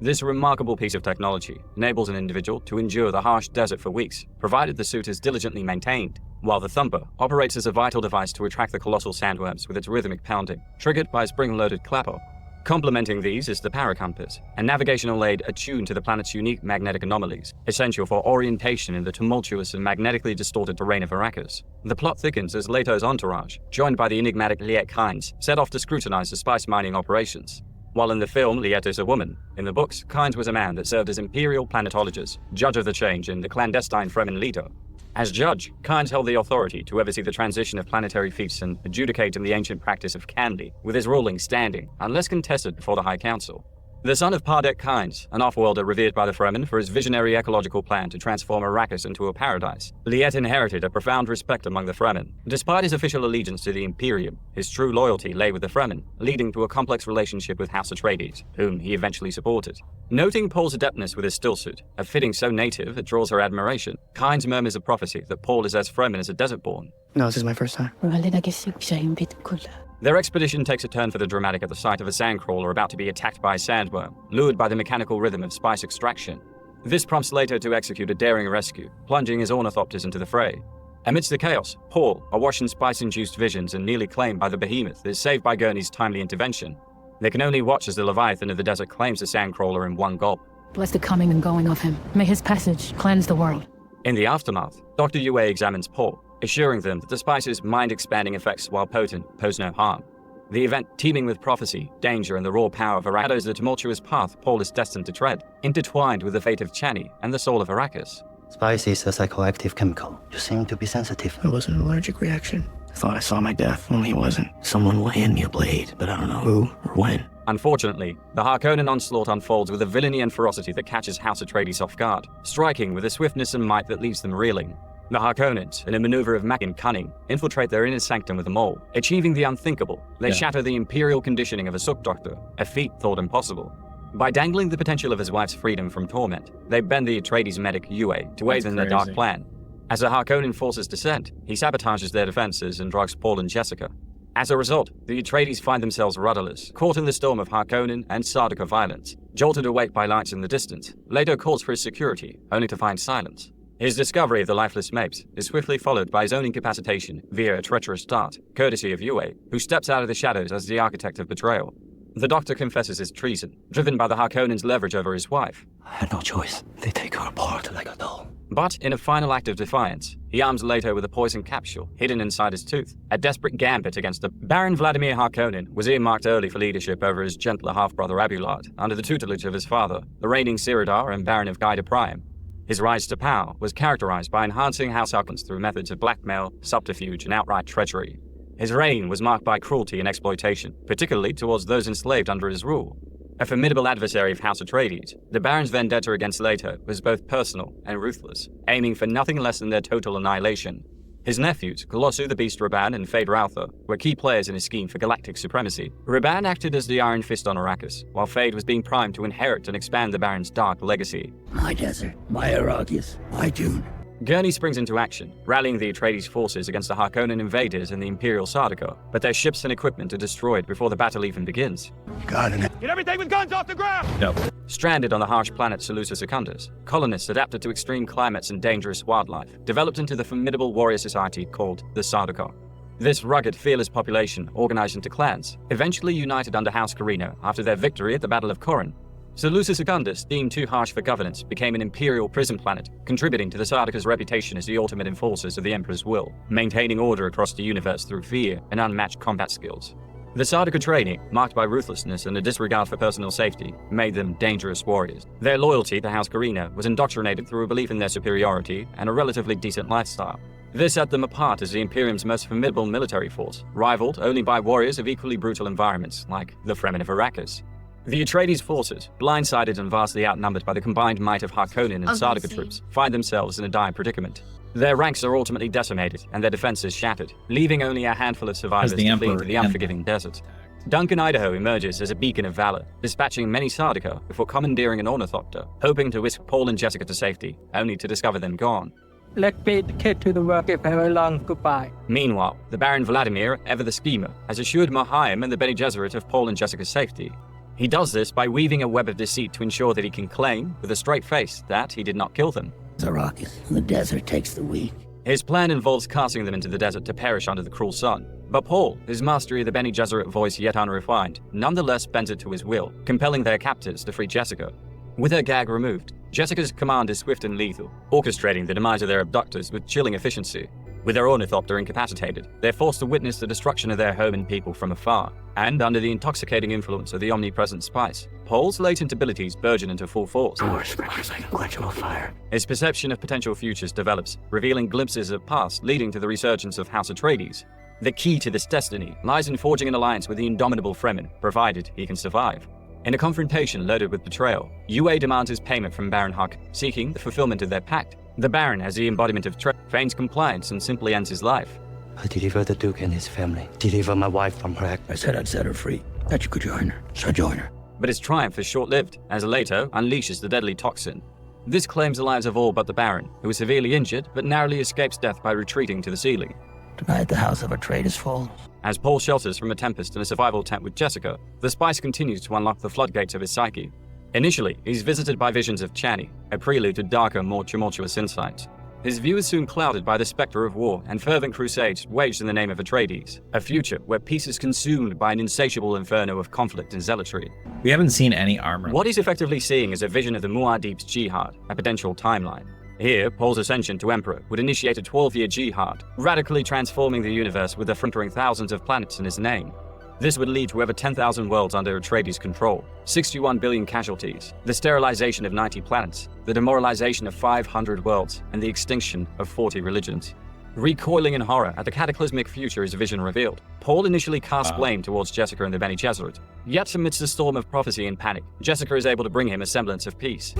Speaker 7: This remarkable piece of technology enables an individual to endure the harsh desert for weeks, provided the suit is diligently maintained, while the Thumper operates as a vital device to attract the colossal sandworms with its rhythmic pounding, triggered by a spring-loaded clapper. Complementing these is the paracompass, a navigational aid attuned to the planet's unique magnetic anomalies, essential for orientation in the tumultuous and magnetically distorted terrain of Arrakis. The plot thickens as Leto's entourage, joined by the enigmatic Liet Kynes, set off to scrutinize the spice mining operations. While in the film, Liet is a woman, in the books, Kynes was a man that served as imperial planetologist, judge of the change, and the clandestine Fremen leader. As judge, Kynes held the authority to oversee the transition of planetary fiefs and adjudicate in the ancient practice of Canly, with his ruling standing, unless contested before the High Council. The son of Pardek Kynes, an off-worlder revered by the Fremen for his visionary ecological plan to transform Arrakis into a paradise, Liet inherited a profound respect among the Fremen. Despite his official allegiance to the Imperium, his true loyalty lay with the Fremen, leading to a complex relationship with House Atreides, whom he eventually supported. Noting Paul's adeptness with his stillsuit, a fitting so native it draws her admiration, Kynes murmurs a prophecy that Paul is as Fremen as a desert-born.
Speaker 3: No, this is my first time.
Speaker 7: Their expedition takes a turn for the dramatic at the sight of a sandcrawler about to be attacked by a sandworm, lured by the mechanical rhythm of spice extraction. This prompts Leto to execute a daring rescue, plunging his ornithopters into the fray. Amidst the chaos, Paul, awash in spice-induced visions and nearly claimed by the behemoth, is saved by Gurney's timely intervention. They can only watch as the Leviathan of the desert claims the sandcrawler in one gulp.
Speaker 9: Bless the coming and going of him. May his passage cleanse the world.
Speaker 7: In the aftermath, Dr. Yue examines Paul, assuring them that the spice's mind-expanding effects, while potent, pose no harm. The event, teeming with prophecy, danger, and the raw power of Arrakis, shadows the tumultuous path Paul is destined to tread, intertwined with the fate of Chani and the soul of Arrakis.
Speaker 6: Spice is a psychoactive chemical. You seem to be sensitive.
Speaker 3: It was an allergic reaction. I thought I saw my death, only it wasn't. Someone will hand me a blade, but I don't know who or when.
Speaker 7: Unfortunately, the Harkonnen onslaught unfolds with a villainy and ferocity that catches House Atreides off guard, striking with a swiftness and might that leaves them reeling. The Harkonnens, in a maneuver of magic and cunning, infiltrate their inner sanctum with a mole, achieving the unthinkable. They shatter the imperial conditioning of a Suk Doctor, a feat thought impossible. By dangling the potential of his wife's freedom from torment, they bend the Atreides medic Yue to aid in their dark plan. As the Harkonnen forces descent, he sabotages their defenses and drugs Paul and Jessica. As a result, the Atreides find themselves rudderless, caught in the storm of Harkonnen and Sardaukar violence. Jolted awake by lights in the distance, Leto calls for his security, only to find silence. His discovery of the lifeless Mapes is swiftly followed by his own incapacitation via a treacherous dart, courtesy of Yue, who steps out of the shadows as the architect of betrayal. The Doctor confesses his treason, driven by the Harkonnens' leverage over his wife.
Speaker 6: I had no choice. They take her apart like a doll.
Speaker 7: But in a final act of defiance, he arms Leto with a poison capsule hidden inside his tooth. A desperate gambit against the Baron Vladimir Harkonnen was earmarked early for leadership over his gentler half-brother Abulard, under the tutelage of his father, the reigning Siradar and Baron of Gaida Prime. His rise to power was characterized by enhancing House Harkonnens through methods of blackmail, subterfuge, and outright treachery. His reign was marked by cruelty and exploitation, particularly towards those enslaved under his rule. A formidable adversary of House Atreides, the Baron's vendetta against Leto was both personal and ruthless, aiming for nothing less than their total annihilation. His nephews, Colossu the Beast Raban and Fade Rautha, were key players in his scheme for galactic supremacy. Raban acted as the Iron Fist on Arrakis, while Fade was being primed to inherit and expand the Baron's dark legacy.
Speaker 5: My desert, my Arrakis, my Dune.
Speaker 7: Gurney springs into action, rallying the Atreides forces against the Harkonnen invaders and the Imperial Sardaukar, but their ships and equipment are destroyed before the battle even begins.
Speaker 5: God in it.
Speaker 10: Get everything with guns off the ground!
Speaker 1: Yep.
Speaker 7: Stranded on the harsh planet Seleucus Secundus, colonists adapted to extreme climates and dangerous wildlife developed into the formidable warrior society called the Sardaukar. This rugged, fearless population, organized into clans, eventually united under House Carino after their victory at the Battle of Corin. Seleucus Secundus, deemed too harsh for governance, became an imperial prison planet, contributing to the Sardaukar's reputation as the ultimate enforcers of the Emperor's will, maintaining order across the universe through fear and unmatched combat skills. The Sardaukar training, marked by ruthlessness and a disregard for personal safety, made them dangerous warriors. Their loyalty to House Carino was indoctrinated through a belief in their superiority and a relatively decent lifestyle. This set them apart as the Imperium's most formidable military force, rivaled only by warriors of equally brutal environments, like the Fremen of Arrakis. The Atreides forces, blindsided and vastly outnumbered by the combined might of Harkonnen and Sardaukar troops, find themselves in a dire predicament. Their ranks are ultimately decimated and their defenses shattered, leaving only a handful of survivors to flee into the unforgiving desert. Duncan Idaho emerges as a beacon of valor, dispatching many Sardaukar before commandeering an ornithopter, hoping to whisk Paul and Jessica to safety, only to discover them gone.
Speaker 14: Let's get to the work if very long goodbye.
Speaker 7: Meanwhile, the Baron Vladimir, ever the schemer, has assured Mohaim and the Bene Gesserit of Paul and Jessica's safety. He does this by weaving a web of deceit to ensure that he can claim, with a straight face, that he did not kill them.
Speaker 5: Arrakis, the desert takes the weak.
Speaker 7: His plan involves casting them into the desert to perish under the cruel sun. But Paul, his mastery of the Bene Gesserit voice yet unrefined, nonetheless bends it to his will, compelling their captors to free Jessica. With her gag removed, Jessica's command is swift and lethal, orchestrating the demise of their abductors with chilling efficiency. With their ornithopter incapacitated, they're forced to witness the destruction of their home and people from afar, and under the intoxicating influence of the omnipresent spice, Paul's latent abilities burgeon into full force.
Speaker 5: Doors sparks like a quenchable fire.
Speaker 7: His perception of potential futures develops, revealing glimpses of past leading to the resurgence of House Atreides. The key to this destiny lies in forging an alliance with the indomitable Fremen, provided he can survive. In a confrontation loaded with betrayal, Yue demands his payment from Baron Huck, seeking the fulfillment of their pact. The Baron, as the embodiment of feigns compliance and simply ends his life.
Speaker 8: I deliver the Duke and his family. Deliver my wife from her act.
Speaker 5: I said I'd set her free, that you could join her, so join her.
Speaker 7: But his triumph is short-lived, as Leto unleashes the deadly toxin. This claims the lives of all but the Baron, who is severely injured but narrowly escapes death by retreating to the ceiling.
Speaker 5: Tonight the house of Atreides falls.
Speaker 7: As Paul shelters from a tempest in a survival tent with Jessica, the spice continues to unlock the floodgates of his psyche. Initially, he's visited by visions of Chani, a prelude to darker, more tumultuous insights. His view is soon clouded by the specter of war and fervent crusades waged in the name of Atreides, a future where peace is consumed by an insatiable inferno of conflict and zealotry.
Speaker 1: We haven't seen any armor.
Speaker 7: What he's effectively seeing is a vision of the Muad'Dib's jihad, a potential timeline. Here, Paul's ascension to Emperor would initiate a 12-year jihad, radically transforming the universe with effronting thousands of planets in his name. This would lead to over 10,000 worlds under Atreides' control, 61 billion casualties, the sterilization of 90 planets, the demoralization of 500 worlds, and the extinction of 40 religions. Recoiling in horror at the cataclysmic future his vision revealed, Paul initially casts blame towards Jessica and the Bene Gesserit. Yet amidst a storm of prophecy and panic, Jessica is able to bring him a semblance of peace.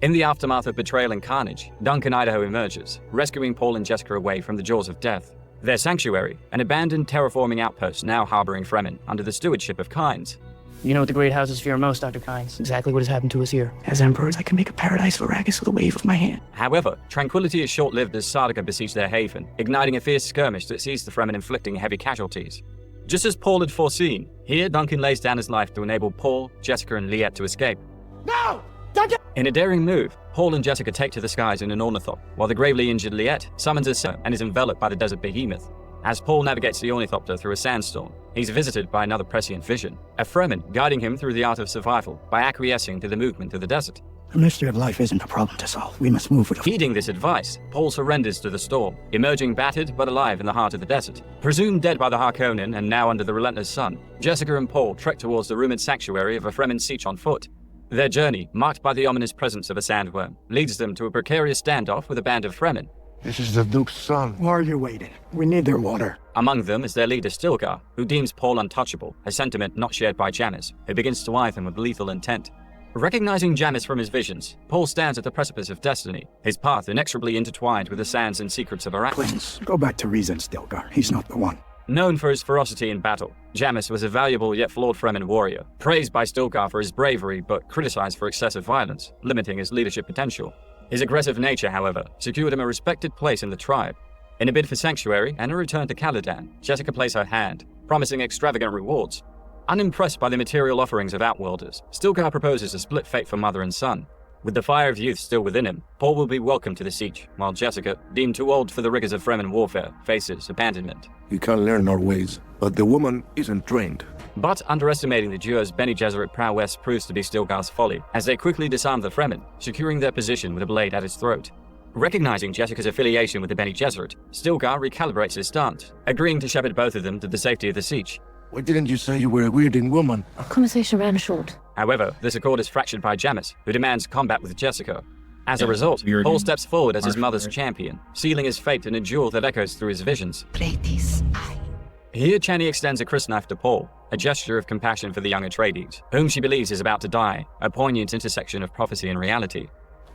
Speaker 7: In the aftermath of betrayal and carnage, Duncan Idaho emerges, rescuing Paul and Jessica away from the jaws of death. Their sanctuary, an abandoned terraforming outpost now harboring Fremen under the stewardship of Kynes.
Speaker 15: You know what the great houses fear most, Dr. Kynes. Exactly what has happened to us here. As emperors, I can make a paradise of Arrakis with a wave of my hand.
Speaker 7: However, tranquility is short-lived as Sardaukar besiege their haven, igniting a fierce skirmish that sees the Fremen inflicting heavy casualties. Just as Paul had foreseen, here Duncan lays down his life to enable Paul, Jessica, and Liette to escape.
Speaker 10: No! Duncan!
Speaker 7: In a daring move, Paul and Jessica take to the skies in an ornithopter, while the gravely injured Liette summons a son and is enveloped by the desert behemoth. As Paul navigates the ornithopter through a sandstorm, he's visited by another prescient vision, a Fremen guiding him through the art of survival by acquiescing to the movement of the desert.
Speaker 3: The mystery of life isn't a problem to solve. We must move with
Speaker 7: Heeding this advice, Paul surrenders to the storm, emerging battered but alive in the heart of the desert. Presumed dead by the Harkonnen and now under the relentless sun, Jessica and Paul trek towards the rumored sanctuary of a Fremen siege on foot. Their journey, marked by the ominous presence of a sandworm, leads them to a precarious standoff with a band of Fremen.
Speaker 12: This is the Duke's son.
Speaker 3: Why are you waiting? We need their water.
Speaker 7: Among them is their leader Stilgar, who deems Paul untouchable, a sentiment not shared by Janis, who begins to eye them with lethal intent. Recognizing Jamis from his visions, Paul stands at the precipice of destiny, his path inexorably intertwined with the sands and secrets of Arrakis.
Speaker 5: Please, go back to reason, Stilgar. He's not the one.
Speaker 7: Known for his ferocity in battle, Jamis was a valuable yet flawed Fremen warrior, praised by Stilgar for his bravery but criticized for excessive violence, limiting his leadership potential. His aggressive nature, however, secured him a respected place in the tribe. In a bid for sanctuary and a return to Caladan, Jessica plays her hand, promising extravagant rewards. Unimpressed by the material offerings of Outworlders, Stilgar proposes a split fate for mother and son. With the fire of youth still within him, Paul will be welcomed to the siege, while Jessica, deemed too old for the rigors of Fremen warfare, faces abandonment.
Speaker 12: We can learn our ways, but the woman isn't trained.
Speaker 7: But underestimating the duo's Bene Gesserit prowess proves to be Stilgar's folly, as they quickly disarm the Fremen, securing their position with a blade at its throat. Recognizing Jessica's affiliation with the Bene Gesserit, Stilgar recalibrates his stance, agreeing to shepherd both of them to the safety of the siege.
Speaker 12: Why didn't you say you were a weirding woman?
Speaker 9: Our conversation ran short.
Speaker 7: However, this accord is fractured by Jamis, who demands combat with Jessica. As a result, Paul steps forward as his mother's champion, sealing his fate in a duel that echoes through his visions. Here, Chani extends a crysknife to Paul, a gesture of compassion for the young Atreides, whom she believes is about to die, a poignant intersection of prophecy and reality.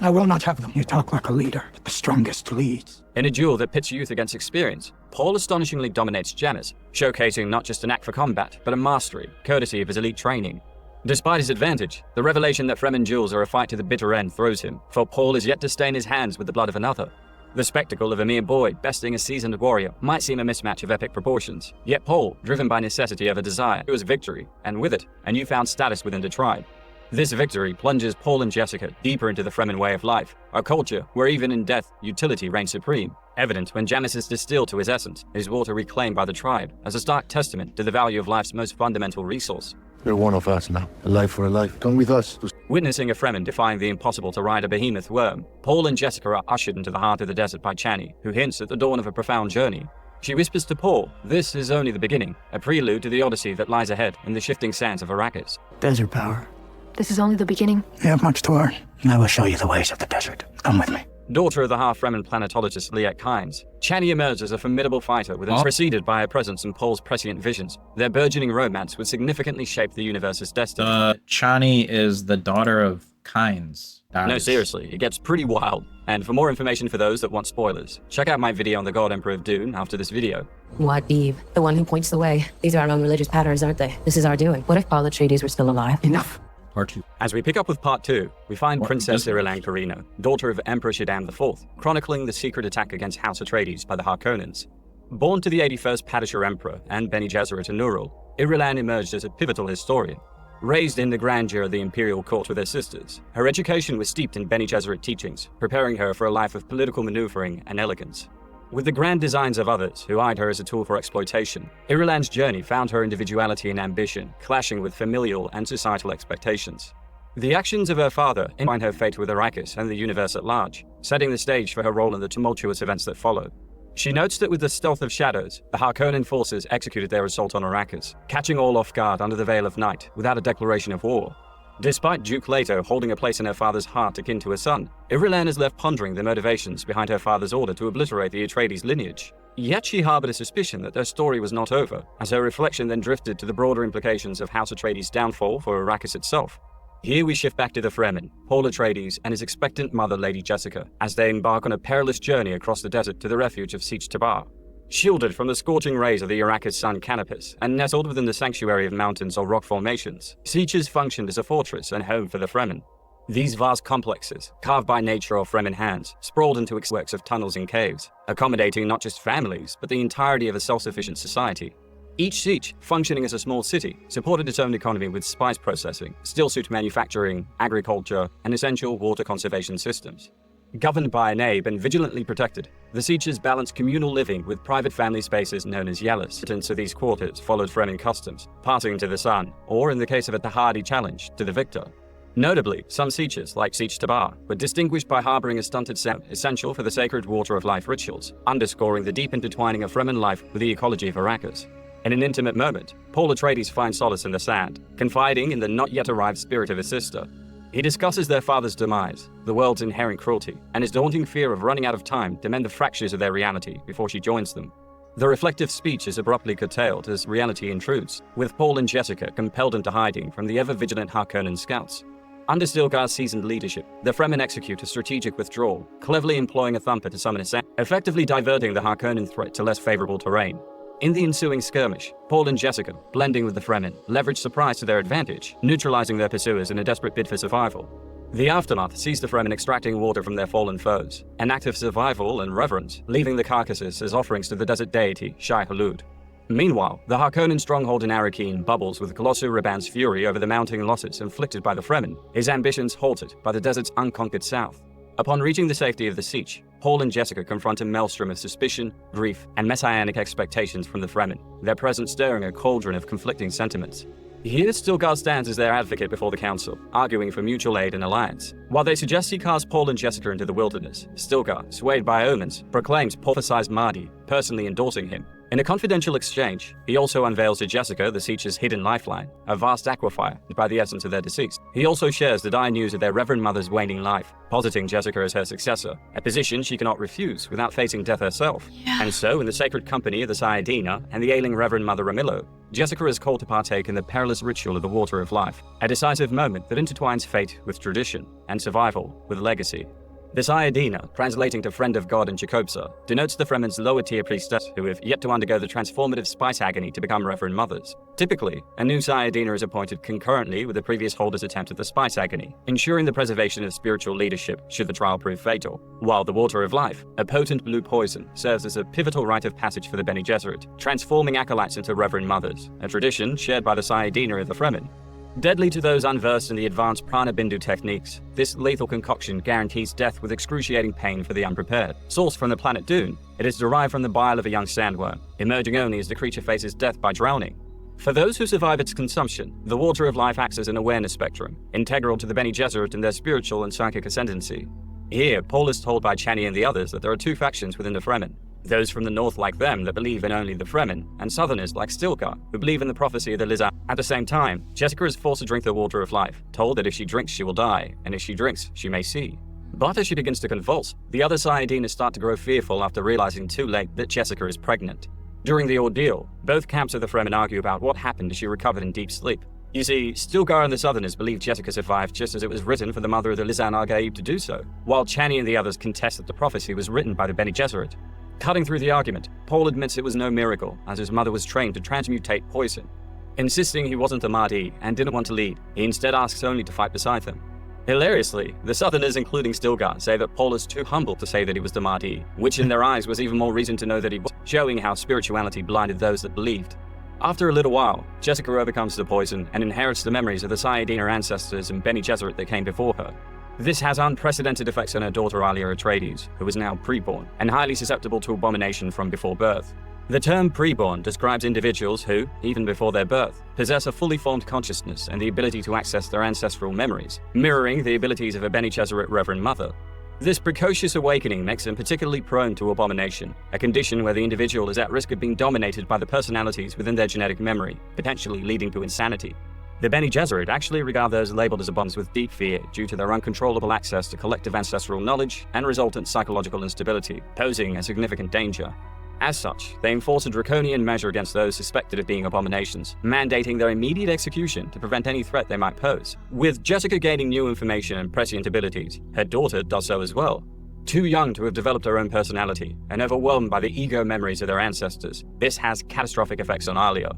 Speaker 5: I will not have them. You talk like a leader, but the strongest leads.
Speaker 7: In a duel that pits youth against experience, Paul astonishingly dominates Jamis, showcasing not just a knack for combat, but a mastery, courtesy of his elite training. Despite his advantage, the revelation that Fremen duels are a fight to the bitter end throws him, for Paul is yet to stain his hands with the blood of another. The spectacle of a mere boy besting a seasoned warrior might seem a mismatch of epic proportions, yet Paul, driven by necessity of a desire, was victory, and with it, a newfound status within the tribe. This victory plunges Paul and Jessica deeper into the Fremen way of life, a culture where even in death, utility reigns supreme, evident when Jamis is distilled to his essence, his water reclaimed by the tribe, as a stark testament to the value of life's most fundamental resource.
Speaker 12: You're one of us now, a life for a life. Come with us.
Speaker 7: Witnessing a Fremen defying the impossible to ride a behemoth worm, Paul and Jessica are ushered into the heart of the desert by Chani, who hints at the dawn of a profound journey. She whispers to Paul, this is only the beginning, a prelude to the odyssey that lies ahead in the shifting sands of Arrakis.
Speaker 3: Desert power.
Speaker 9: This is only the beginning.
Speaker 3: You have much to learn. I will show you the ways of the desert. Come with me.
Speaker 7: Daughter of the half-Fremen planetologist Liet Kynes, Chani emerged as a formidable fighter preceded by her presence in Paul's prescient visions. Their burgeoning romance would significantly shape the universe's destiny.
Speaker 1: Chani is the daughter of Kynes.
Speaker 7: No, seriously, it gets pretty wild. And for more information for those that want spoilers, check out my video on the God Emperor of Dune after this video.
Speaker 9: Muad'Dib, the one who points the way. These are our own religious patterns, aren't they? This is our doing. What if Paul Atreides were still alive?
Speaker 3: Enough.
Speaker 1: Part 2.
Speaker 7: As we pick up with Part 2, we find Princess Irulan Carino, daughter of Emperor Shaddam IV, chronicling the secret attack against House Atreides by the Harkonnens. Born to the 81st Padishah Emperor and Bene Gesserit in Nurul, Irulan emerged as a pivotal historian. Raised in the grandeur of the imperial court with her sisters, her education was steeped in Bene Gesserit teachings, preparing her for a life of political maneuvering and elegance. With the grand designs of others who eyed her as a tool for exploitation, Irulan's journey found her individuality and ambition clashing with familial and societal expectations. The actions of her father entwined her fate with Arrakis and the universe at large, setting the stage for her role in the tumultuous events that followed. She notes that with the stealth of shadows, the Harkonnen forces executed their assault on Arrakis, catching all off guard under the veil of night without a declaration of war. Despite Duke Leto holding a place in her father's heart akin to a son, Irulan is left pondering the motivations behind her father's order to obliterate the Atreides lineage. Yet she harbored a suspicion that their story was not over, as her reflection then drifted to the broader implications of House Atreides' downfall for Arrakis itself. Here we shift back to the Fremen, Paul Atreides and his expectant mother Lady Jessica, as they embark on a perilous journey across the desert to the refuge of Siege Tabar. Shielded from the scorching rays of the Arrakis sun canopus and nestled within the sanctuary of mountains or rock formations, Sieges functioned as a fortress and home for the Fremen. These vast complexes, carved by nature or Fremen hands, sprawled into works of tunnels and caves, accommodating not just families, but the entirety of a self-sufficient society. Each siege, functioning as a small city, supported its own economy with spice processing, stillsuit manufacturing, agriculture, and essential water conservation systems. Governed by an abe and vigilantly protected, the sieges balanced communal living with private family spaces known as yellas. Residents of these quarters followed Fremen customs, passing to the son, or in the case of a Tahadi challenge, to the victor. Notably, some sieges, like Siege Tabar, were distinguished by harboring a stunted sound essential for the sacred water of life rituals, underscoring the deep intertwining of Fremen life with the ecology of Arrakis. In an intimate moment, Paul Atreides finds solace in the sand, confiding in the not-yet-arrived spirit of his sister. He discusses their father's demise, the world's inherent cruelty, and his daunting fear of running out of time to mend the fractures of their reality before she joins them. The reflective speech is abruptly curtailed as reality intrudes, with Paul and Jessica compelled into hiding from the ever-vigilant Harkonnen scouts. Under Stilgar's seasoned leadership, the Fremen execute a strategic withdrawal, cleverly employing a thumper to summon Ascension, effectively diverting the Harkonnen threat to less favorable terrain. In the ensuing skirmish, Paul and Jessica, blending with the Fremen, leverage surprise to their advantage, neutralizing their pursuers in a desperate bid for survival. The aftermath sees the Fremen extracting water from their fallen foes, an act of survival and reverence, leaving the carcasses as offerings to the desert deity Shai Hulud. Meanwhile, the Harkonnen stronghold in Arrakeen bubbles with Glossu Raban's fury over the mounting losses inflicted by the Fremen, his ambitions halted by the desert's unconquered south. Upon reaching the safety of the siege, Paul and Jessica confront a maelstrom of suspicion, grief, and messianic expectations from the Fremen, their presence stirring a cauldron of conflicting sentiments. Here, Stilgar stands as their advocate before the council, arguing for mutual aid and alliance. While they suggest he cast Paul and Jessica into the wilderness, Stilgar, swayed by omens, proclaims prophesized Mahdi, personally endorsing him. In a confidential exchange, he also unveils to Jessica the Siege's hidden lifeline, a vast aquifer by the essence of their deceased. He also shares the dire news of their Reverend Mother's waning life, positing Jessica as her successor, a position she cannot refuse without facing death herself. And so, in the sacred company of the Sayadina and the ailing Reverend Mother Ramillo, Jessica is called to partake in the perilous ritual of the Water of Life, a decisive moment that intertwines fate with tradition and survival with legacy. The Sayadina, translating to Friend of God in Jacobsa, denotes the Fremen's lower-tier priestess who have yet to undergo the transformative spice agony to become Reverend Mothers. Typically, a new Sayadina is appointed concurrently with the previous holder's attempt at the spice agony, ensuring the preservation of spiritual leadership should the trial prove fatal. While the Water of Life, a potent blue poison, serves as a pivotal rite of passage for the Bene Gesserit, transforming acolytes into Reverend Mothers, a tradition shared by the Sayadina of the Fremen. Deadly to those unversed in the advanced prana bindu techniques, this lethal concoction guarantees death with excruciating pain for the unprepared. Sourced from the planet Dune, it is derived from the bile of a young sandworm, emerging only as the creature faces death by drowning. For those who survive its consumption, the Water of Life acts as an awareness spectrum, integral to the Bene Gesserit and their spiritual and psychic ascendancy. Here, Paul is told by Chani and the others that there are two factions within the Fremen. Those from the north like them that believe in only the Fremen, and southerners like Stilgar, who believe in the prophecy of the Lizard. At the same time, Jessica is forced to drink the Water of Life, told that if she drinks she will die, and if she drinks she may see. But as she begins to convulse, the other Sayadinas start to grow fearful after realizing too late that Jessica is pregnant. During the ordeal, both camps of the Fremen argue about what happened as she recovered in deep sleep. You see, Stilgar and the Southerners believe Jessica survived just as it was written for the mother of the Lizan Argaib to do so, while Chani and the others contest that the prophecy was written by the Bene Gesserit. Cutting through the argument, Paul admits it was no miracle, as his mother was trained to transmutate poison. Insisting he wasn't a Mahdi and didn't want to lead, he instead asks only to fight beside them. Hilariously, the Southerners, including Stilgar, say that Paul is too humble to say that he was the Mahdi, which in their eyes was even more reason to know that he was, showing how spirituality blinded those that believed. After a little while, Jessica overcomes the poison and inherits the memories of the Sayadina ancestors and Bene Gesserit that came before her. This has unprecedented effects on her daughter Alia Atreides, who is now preborn, and highly susceptible to abomination from before birth. The term preborn describes individuals who, even before their birth, possess a fully formed consciousness and the ability to access their ancestral memories, mirroring the abilities of a Bene Gesserit Reverend Mother. This precocious awakening makes them particularly prone to abomination, a condition where the individual is at risk of being dominated by the personalities within their genetic memory, potentially leading to insanity. The Bene Gesserit actually regard those labeled as aboms with deep fear due to their uncontrollable access to collective ancestral knowledge and resultant psychological instability, posing a significant danger. As such, they enforce a draconian measure against those suspected of being abominations, mandating their immediate execution to prevent any threat they might pose. With Jessica gaining new information and prescient abilities, her daughter does so as well. Too young to have developed her own personality, and overwhelmed by the ego memories of their ancestors, this has catastrophic effects on Alia.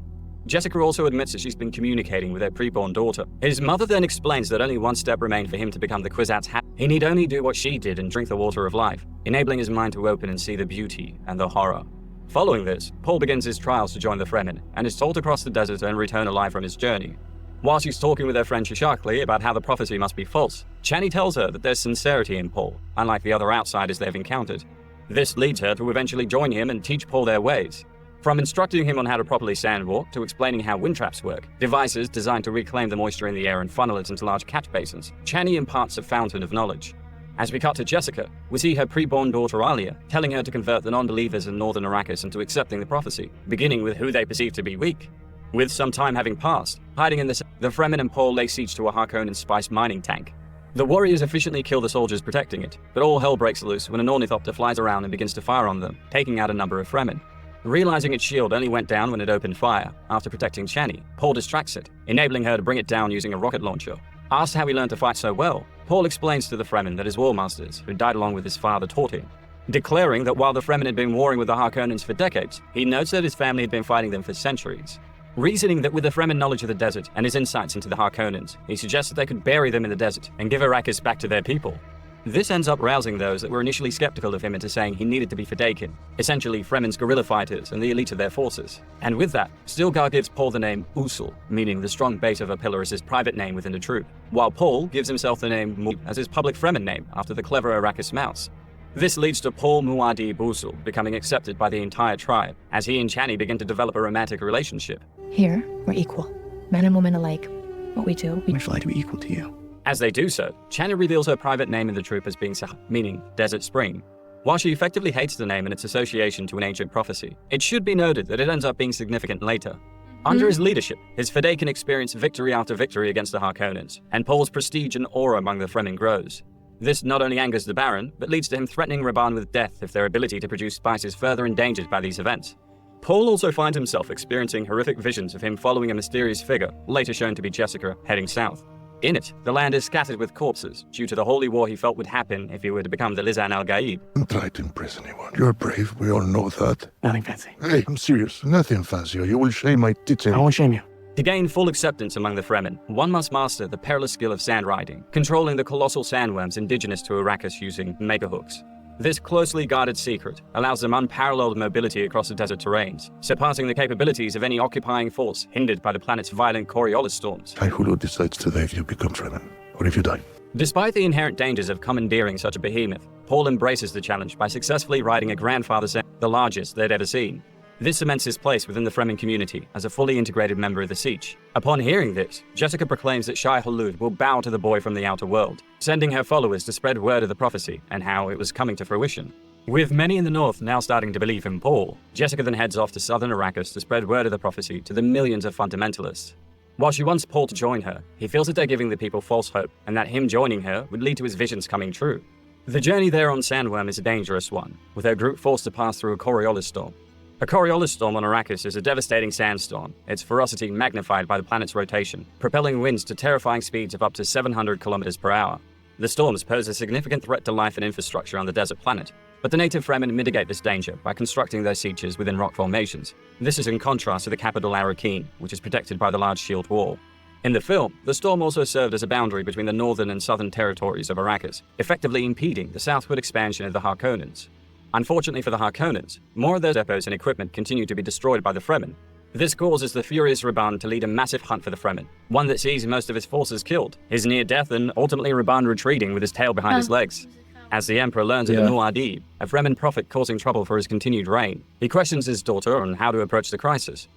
Speaker 7: Jessica also admits that she's been communicating with her preborn daughter. His mother then explains that only one step remained for him to become the Kwisatz Haderach. He need only do what she did and drink the Water of Life, enabling his mind to open and see the beauty and the horror. Following this, Paul begins his trials to join the Fremen, and is told to cross the desert and return alive from his journey. While she's talking with her friend Shishakli about how the prophecy must be false, Chani tells her that there's sincerity in Paul, unlike the other outsiders they've encountered. This leads her to eventually join him and teach Paul their ways. From instructing him on how to properly sandwalk to explaining how wind traps work, devices designed to reclaim the moisture in the air and funnel it into large catch basins, Chani imparts a fountain of knowledge. As we cut to Jessica, we see her preborn daughter Alia, telling her to convert the non-believers in northern Arrakis into accepting the prophecy, beginning with who they perceive to be weak. With some time having passed, hiding in the Fremen and Paul lay siege to a Harkonnen spice mining tank. The warriors efficiently kill the soldiers protecting it, but all hell breaks loose when an ornithopter flies around and begins to fire on them, taking out a number of Fremen. Realizing its shield only went down when it opened fire, after protecting Chani, Paul distracts it, enabling her to bring it down using a rocket launcher. Asked how he learned to fight so well, Paul explains to the Fremen that his war masters, who died along with his father, taught him, declaring that while the Fremen had been warring with the Harkonnens for decades, he notes that his family had been fighting them for centuries. Reasoning that with the Fremen knowledge of the desert and his insights into the Harkonnens, he suggests that they could bury them in the desert and give Arrakis back to their people. This ends up rousing those that were initially skeptical of him into saying he needed to be Fedaykin, essentially Fremen's guerrilla fighters and the elite of their forces. And with that, Stilgar gives Paul the name Usul, meaning the strong base of a pillar, as his private name within the troop, while Paul gives himself the name Muad'Dib as his public Fremen name after the clever Arrakis mouse. This leads to Paul Muad'Dib Usul becoming accepted by the entire tribe, as he and Chani begin to develop a romantic relationship.
Speaker 16: Here, we're equal. Men and women alike. What we do,
Speaker 3: I'd like to be equal to you.
Speaker 7: As they do so, Chani reveals her private name in the troop as being Sah, meaning Desert Spring. While she effectively hates the name and its association to an ancient prophecy, it should be noted that it ends up being significant later. Under his leadership, his Fedaykin experience victory after victory against the Harkonnens, and Paul's prestige and aura among the Fremen grows. This not only angers the Baron, but leads to him threatening Rabban with death if their ability to produce spice is further endangered by these events. Paul also finds himself experiencing horrific visions of him following a mysterious figure, later shown to be Jessica, heading south. In it, the land is scattered with corpses, due to the holy war he felt would happen if he were to become the Lisan al-Gaib.
Speaker 12: Don't try to impress anyone. You're brave, we all know that.
Speaker 3: Nothing fancy.
Speaker 12: Hey, I'm serious. Nothing fancy, or you will shame my teaching.
Speaker 3: I won't shame you.
Speaker 7: To gain full acceptance among the Fremen, one must master the perilous skill of sand riding, controlling the colossal sandworms indigenous to Arrakis using megahooks. This closely guarded secret allows them unparalleled mobility across the desert terrains, surpassing the capabilities of any occupying force hindered by the planet's violent Coriolis storms.
Speaker 12: Hulu decides today if you become Fremen, or if you die.
Speaker 7: Despite the inherent dangers of commandeering such a behemoth, Paul embraces the challenge by successfully riding a grandfather sand, the largest they'd ever seen. This cements his place within the Fremen community as a fully integrated member of the Siege. Upon hearing this, Jessica proclaims that Shai Hulud will bow to the boy from the outer world, sending her followers to spread word of the prophecy and how it was coming to fruition. With many in the north now starting to believe in Paul, Jessica then heads off to southern Arrakis to spread word of the prophecy to the millions of fundamentalists. While she wants Paul to join her, he feels that they're giving the people false hope and that him joining her would lead to his visions coming true. The journey there on Sandworm is a dangerous one, with her group forced to pass through a Coriolis storm. A Coriolis storm on Arrakis is a devastating sandstorm, its ferocity magnified by the planet's rotation, propelling winds to terrifying speeds of up to 700 kilometers per hour. The storms pose a significant threat to life and infrastructure on the desert planet, but the native Fremen mitigate this danger by constructing their sieges within rock formations. This is in contrast to the capital Arrakeen, which is protected by the large shield wall. In the film, the storm also served as a boundary between the northern and southern territories of Arrakis, effectively impeding the southward expansion of the Harkonnens. Unfortunately for the Harkonnens, more of their depots and equipment continue to be destroyed by the Fremen. This causes the furious Rabban to lead a massive hunt for the Fremen, one that sees most of his forces killed, his near death, and ultimately Rabban retreating with his tail behind his legs. As the Emperor learns of the Muad'Dib, a Fremen prophet causing trouble for his continued reign, he questions his daughter on how to approach the crisis.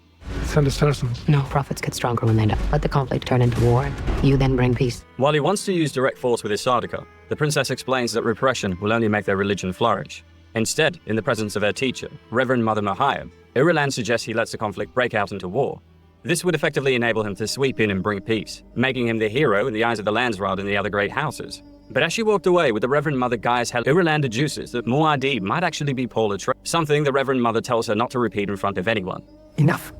Speaker 10: Send us person.
Speaker 9: No, prophets get stronger when they die. Let the conflict turn into war. You then bring peace.
Speaker 7: While he wants to use direct force with his Sardaukar, the princess explains that repression will only make their religion flourish. Instead, in the presence of her teacher, Reverend Mother Mahayam, Irulan suggests he lets the conflict break out into war. This would effectively enable him to sweep in and bring peace, making him the hero in the eyes of the Landsraad and the other great houses. But as she walked away with the Reverend Mother Gaius Hel, Irulan deduces that Muad'Dib might actually be Paul Atreides, something the Reverend Mother tells her not to repeat in front of anyone.
Speaker 6: Enough.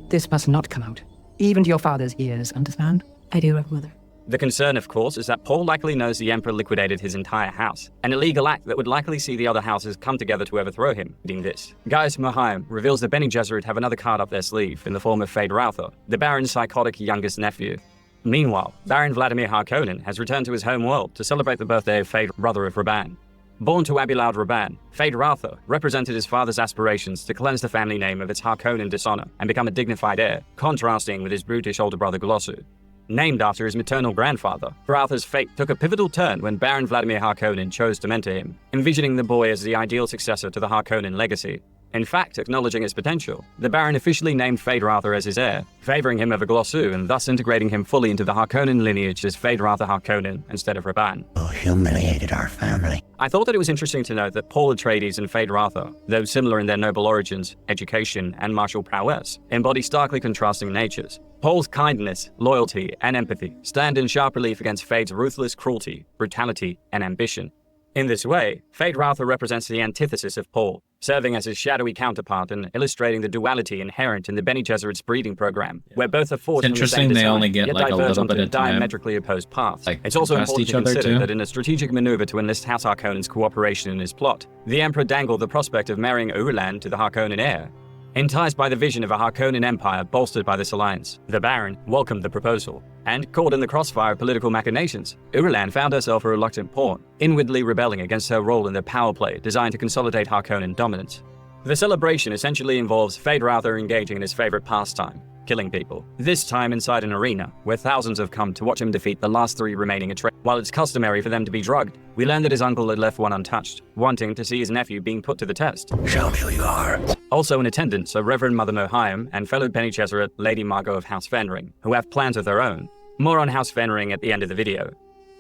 Speaker 6: This must not come out. Even to your father's ears, understand?
Speaker 9: I do, Reverend Mother.
Speaker 7: The concern, of course, is that Paul likely knows the Emperor liquidated his entire house, an illegal act that would likely see the other houses come together to overthrow him. Reading this, Gaius Mahayam reveals that Bene Gesserit have another card up their sleeve in the form of Fade Rautha, the Baron's psychotic youngest nephew. Meanwhile, Baron Vladimir Harkonnen has returned to his home world to celebrate the birthday of Fade, brother of Rabban. Born to Abilaud Rabban, Fade Rautha represented his father's aspirations to cleanse the family name of its Harkonnen dishonor and become a dignified heir, contrasting with his brutish older brother Glossu. Named after his maternal grandfather, Rautha's fate took a pivotal turn when Baron Vladimir Harkonnen chose to mentor him, envisioning the boy as the ideal successor to the Harkonnen legacy. In fact, acknowledging his potential, the Baron officially named Fade Rautha as his heir, favoring him over Glossu and thus integrating him fully into the Harkonnen lineage as Fade Rautha Harkonnen instead of Rabban.
Speaker 17: Oh, humiliated our family.
Speaker 7: I thought that it was interesting to note that Paul Atreides and Fade Rautha, though similar in their noble origins, education, and martial prowess, embody starkly contrasting natures. Paul's kindness, loyalty, and empathy stand in sharp relief against Fade's ruthless cruelty, brutality, and ambition. In this way, Feyd-Rautha represents the antithesis of Paul, serving as his shadowy counterpart and illustrating the duality inherent in the Bene Gesserit's breeding program, where both are forged from the same design,
Speaker 1: only get
Speaker 7: yet
Speaker 1: like a
Speaker 7: diverge
Speaker 1: little
Speaker 7: onto
Speaker 1: bit of time.
Speaker 7: diametrically opposed paths.
Speaker 1: Like,
Speaker 7: it's also
Speaker 1: trust
Speaker 7: important
Speaker 1: each
Speaker 7: to
Speaker 1: other,
Speaker 7: consider
Speaker 1: too.
Speaker 7: that in a strategic maneuver to enlist House Harkonnen's cooperation in his plot, the Emperor dangled the prospect of marrying Urulan to the Harkonnen heir. Enticed by the vision of a Harkonnen empire bolstered by this alliance, the Baron welcomed the proposal. And, caught in the crossfire of political machinations, Urulan found herself a reluctant pawn, inwardly rebelling against her role in the power play designed to consolidate Harkonnen dominance. The celebration essentially involves Feyd-Rautha engaging in his favorite pastime, killing people, this time inside an arena where thousands have come to watch him defeat the last 3 remaining Atreides. While it's customary for them to be drugged, we learn that his uncle had left one untouched, wanting to see his nephew being put to the test.
Speaker 5: Show me who you are.
Speaker 7: Also in attendance are Reverend Mother Mohiam and fellow Bene Gesserit Lady Margot of House Fenring, who have plans of their own. More on House Fenring at the end of the video.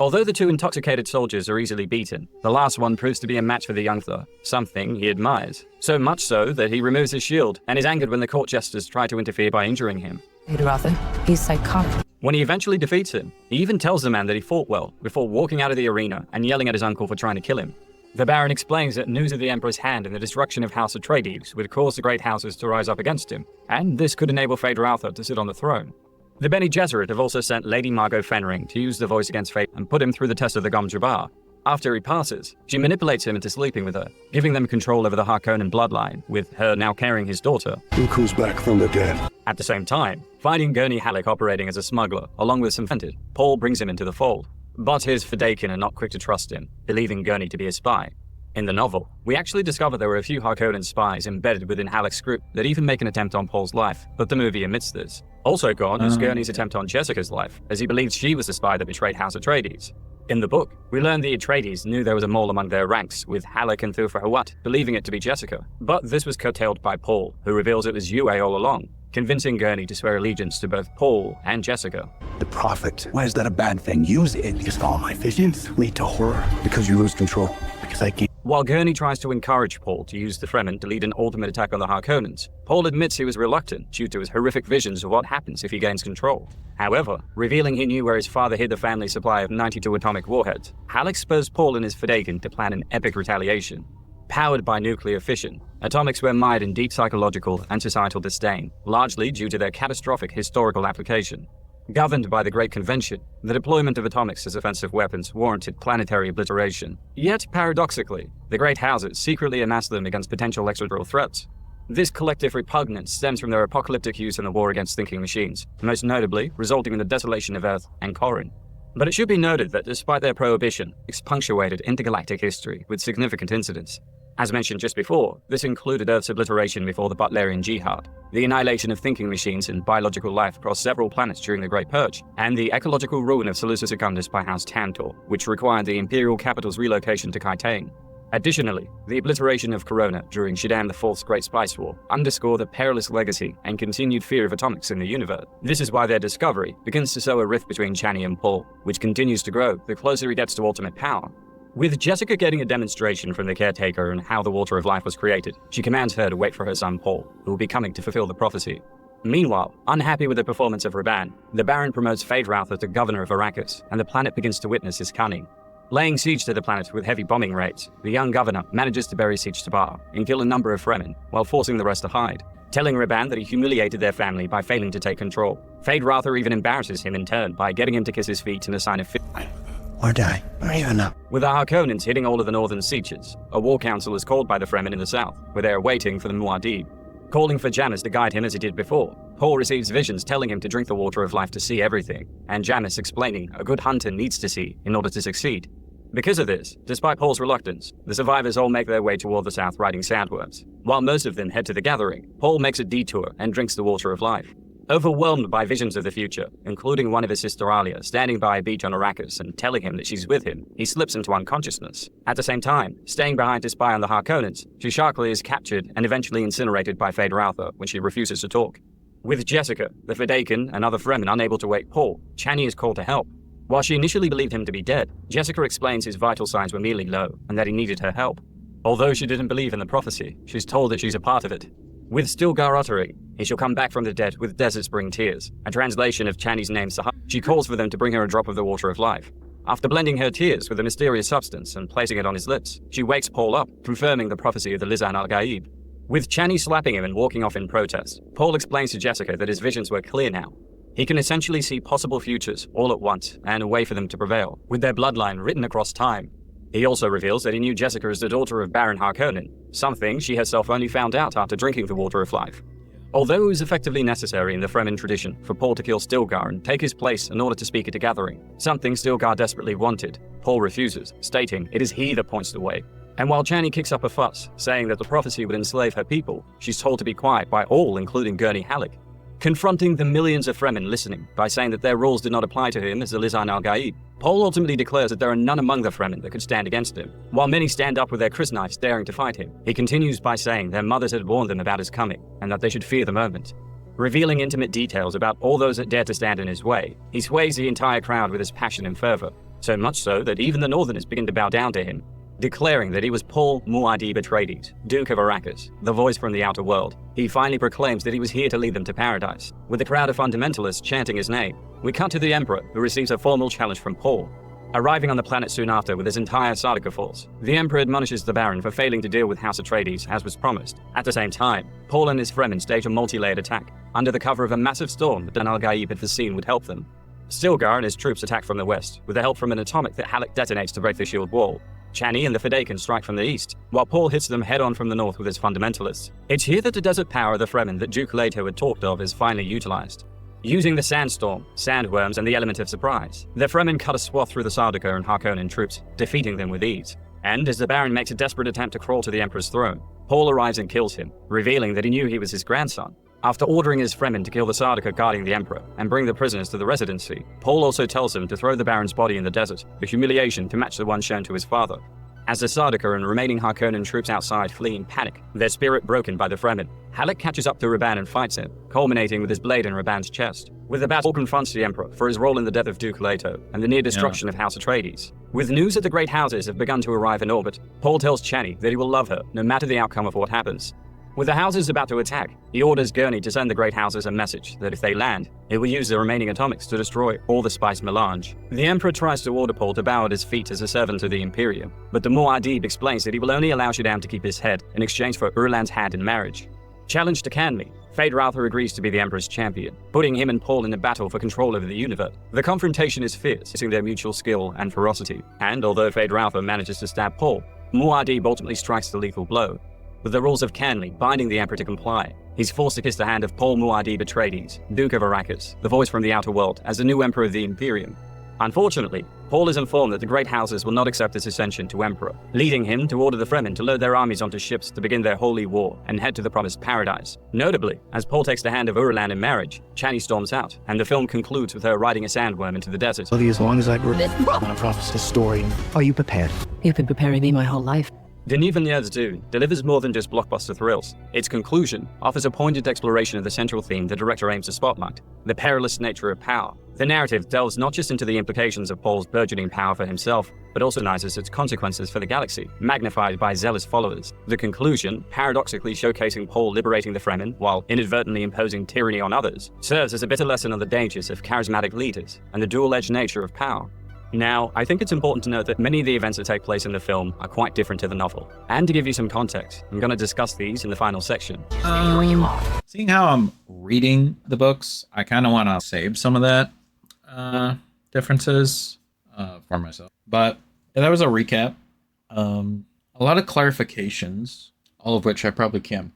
Speaker 7: Although the 2 intoxicated soldiers are easily beaten, the last one proves to be a match for the youngster, something he admires. So much so that he removes his shield and is angered when the court jesters try to interfere by injuring him.
Speaker 9: Feyd-Rautha, he's psychotic.
Speaker 7: When he eventually defeats him, he even tells the man that he fought well before walking out of the arena and yelling at his uncle for trying to kill him. The Baron explains that news of the Emperor's hand in the destruction of House Atreides would cause the great houses to rise up against him, and this could enable Feyd-Rautha to sit on the throne. The Bene Gesserit have also sent Lady Margot Fenring to use the voice against Feyd and put him through the test of the Gom Jabbar. After he passes, she manipulates him into sleeping with her, giving them control over the Harkonnen bloodline, with her now carrying his daughter.
Speaker 12: Who comes back from the dead?
Speaker 7: At the same time, finding Gurney Halleck operating as a smuggler, along with some Fented, Paul brings him into the fold. But his Fedaykin are not quick to trust him, believing Gurney to be a spy. In the novel, we actually discover there were a few Harkonnen spies embedded within Halleck's group that even make an attempt on Paul's life, but the movie omits this. Also gone is Gurney's attempt on Jessica's life, as he believed she was the spy that betrayed House Atreides. In the book, we learn the Atreides knew there was a mole among their ranks, with Halleck and Thufir Hawat believing it to be Jessica. But this was curtailed by Paul, who reveals it was Yue all along, convincing Gurney to swear allegiance to both Paul and Jessica.
Speaker 5: The Prophet. Why is that a bad thing? Use it. Because all my visions lead to horror.
Speaker 12: Because you lose control.
Speaker 5: Because I can't.
Speaker 7: While Gurney tries to encourage Paul to use the Fremen to lead an ultimate attack on the Harkonnens, Paul admits he was reluctant due to his horrific visions of what happens if he gains control. However, revealing he knew where his father hid the family supply of 92 atomic warheads, Halleck spurs Paul and his Fedaykin to plan an epic retaliation. Powered by nuclear fission, atomics were mired in deep psychological and societal disdain, largely due to their catastrophic historical application. Governed by the Great Convention, the deployment of atomics as offensive weapons warranted planetary obliteration. Yet, paradoxically, the Great Houses secretly amassed them against potential extraterrestrial threats. This collective repugnance stems from their apocalyptic use in the war against thinking machines, most notably resulting in the desolation of Earth and Corrin. But it should be noted that despite their prohibition, it's punctuated intergalactic history with significant incidents. As mentioned just before, this included Earth's obliteration before the Butlerian Jihad, the annihilation of thinking machines and biological life across several planets during the Great Purge, and the ecological ruin of Seleucus Secundus by House Tantor, which required the imperial capital's relocation to Kitane. Additionally, the obliteration of Corona during Shaddam IV's Great Spice War underscored the perilous legacy and continued fear of atomics in the universe. This is why their discovery begins to sow a rift between Chani and Paul, which continues to grow the closer he gets to ultimate power. With Jessica getting a demonstration from the caretaker on how the Water of Life was created, she commands her to wait for her son Paul, who will be coming to fulfill the prophecy. Meanwhile, unhappy with the performance of Raban, the Baron promotes Feyd-Rautha to governor of Arrakis, and the planet begins to witness his cunning. Laying siege to the planet with heavy bombing raids, the young governor manages to bury Siege Tabar and kill a number of Fremen, while forcing the rest to hide, telling Raban that he humiliated their family by failing to take control. Feyd-Rautha even embarrasses him in turn by getting him to kiss his feet in a sign of
Speaker 17: or die, or even up.
Speaker 7: With the Harkonnens hitting all of the northern Sieges, a war council is called by the Fremen in the south, where they are waiting for the Muad'Dib. Calling for Jamis to guide him as he did before, Paul receives visions telling him to drink the Water of Life to see everything, and Jamis explaining a good hunter needs to see in order to succeed. Because of this, despite Paul's reluctance, the survivors all make their way toward the south riding sandworms. While most of them head to the gathering, Paul makes a detour and drinks the Water of Life. Overwhelmed by visions of the future, including one of his sister Alia standing by a beach on Arrakis and telling him that she's with him, he slips into unconsciousness. At the same time, staying behind to spy on the Harkonnens, Shishakli is captured and eventually incinerated by Feyd-Rautha when she refuses to talk. With Jessica, the Fedaykin, and other Fremen unable to wake Paul, Chani is called to help. While she initially believed him to be dead, Jessica explains his vital signs were merely low and that he needed her help. Although she didn't believe in the prophecy, she's told that she's a part of it. With Stilgar uttering, he shall come back from the dead with deserts bring tears, a translation of Chani's name Sahar. She calls for them to bring her a drop of the Water of Life. After blending her tears with a mysterious substance and placing it on his lips, she wakes Paul up, confirming the prophecy of the Lisan al-Gaib. With Chani slapping him and walking off in protest, Paul explains to Jessica that his visions were clear now. He can essentially see possible futures all at once and a way for them to prevail, with their bloodline written across time. He also reveals that he knew Jessica as the daughter of Baron Harkonnen, something she herself only found out after drinking the Water of Life. Although it was effectively necessary in the Fremen tradition for Paul to kill Stilgar and take his place in order to speak at a gathering, something Stilgar desperately wanted, Paul refuses, stating it is he that points the way. And while Chani kicks up a fuss, saying that the prophecy would enslave her people, she's told to be quiet by all, including Gurney Halleck, confronting the millions of Fremen listening by saying that their rules did not apply to him as the Lisan al-Gaib. Paul ultimately declares that there are none among the Fremen that could stand against him. While many stand up with their crysknives daring to fight him, he continues by saying their mothers had warned them about his coming, and that they should fear the moment. Revealing intimate details about all those that dare to stand in his way, he sways the entire crowd with his passion and fervor, so much so that even the Northerners begin to bow down to him, declaring that he was Paul Muad'Dib Atreides, Duke of Arrakis, the voice from the outer world. He finally proclaims that he was here to lead them to paradise, with the crowd of fundamentalists chanting his name. We cut to the Emperor, who receives a formal challenge from Paul. Arriving on the planet soon after with his entire Sardaukar force, the Emperor admonishes the Baron for failing to deal with House Atreides as was promised. At the same time, Paul and his Fremen stage a multi-layered attack, under the cover of a massive storm that Dan al-Gaib had foreseen would help them. Stilgar and his troops attack from the west, with the help from an atomic that Halleck detonates to break the shield wall. Chani and the Fedaykin strike from the east, while Paul hits them head-on from the north with his fundamentalists. It's here that the desert power of the Fremen that Duke Leto had talked of is finally utilized. Using the sandstorm, sandworms, and the element of surprise, the Fremen cut a swath through the Sardaukar and Harkonnen troops, defeating them with ease. And as the Baron makes a desperate attempt to crawl to the Emperor's throne, Paul arrives and kills him, revealing that he knew he was his grandson. After ordering his Fremen to kill the Sardaukar guarding the Emperor and bring the prisoners to the Residency, Paul also tells them to throw the Baron's body in the desert, a humiliation to match the one shown to his father. As the Sardaukar and remaining Harkonnen troops outside flee in panic, their spirit broken by the Fremen, Halleck catches up to Rabban and fights him, culminating with his blade in Rabban's chest. With the battle, Paul confronts the Emperor for his role in the death of Duke Leto and the near destruction of House Atreides. With news that the Great Houses have begun to arrive in orbit, Paul tells Chani that he will love her no matter the outcome of what happens. With the Houses about to attack, he orders Gurney to send the Great Houses a message that if they land, it will use the remaining atomics to destroy all the spice melange. The Emperor tries to order Paul to bow at his feet as a servant of the Imperium, but the Muad'Dib explains that he will only allow Shaddam to keep his head in exchange for Urlan's hand in marriage. Challenged to Canmey, Feyd-Rautha agrees to be the Emperor's champion, putting him and Paul in a battle for control over the universe. The confrontation is fierce, using their mutual skill and ferocity, and although Feyd-Rautha manages to stab Paul, Muad'Dib ultimately strikes the lethal blow. With the rules of Canley binding the Emperor to comply, he's forced to kiss the hand of Paul Muad'Dib Atreides, Duke of Arrakis, the voice from the outer world, as the new Emperor of the Imperium. Unfortunately, Paul is informed that the Great Houses will not accept his ascension to Emperor, leading him to order the Fremen to load their armies onto ships to begin their holy war and head to the promised paradise. Notably, as Paul takes the hand of Urlan in marriage, Chani storms out, and the film concludes with her riding a sandworm into the desert.
Speaker 3: As long as I grew up on a prophecy story, are you prepared?
Speaker 9: You've been preparing me my whole life.
Speaker 7: Denis Villeneuve's Dune delivers more than just blockbuster thrills. Its conclusion offers a pointed exploration of the central theme the director aims to spotlight, the perilous nature of power. The narrative delves not just into the implications of Paul's burgeoning power for himself, but also recognizes its consequences for the galaxy, magnified by zealous followers. The conclusion, paradoxically showcasing Paul liberating the Fremen while inadvertently imposing tyranny on others, serves as a bitter lesson on the dangers of charismatic leaders and the dual-edged nature of power. Now, I think it's important to note that many of the events that take place in the film are quite different to the novel. And to give you some context, I'm going to discuss these in the final section.
Speaker 1: Seeing how I'm reading the books, I kind of want to save some of that differences for myself. But yeah, that was a recap. A lot of clarifications, all of which I probably can't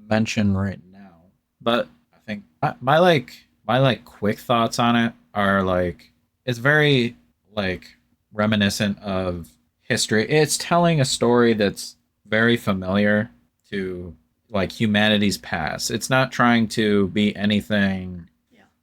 Speaker 1: mention right now. But I think my quick thoughts on it are like, it's very reminiscent of history. It's telling a story that's very familiar to humanity's past. It's not trying to be anything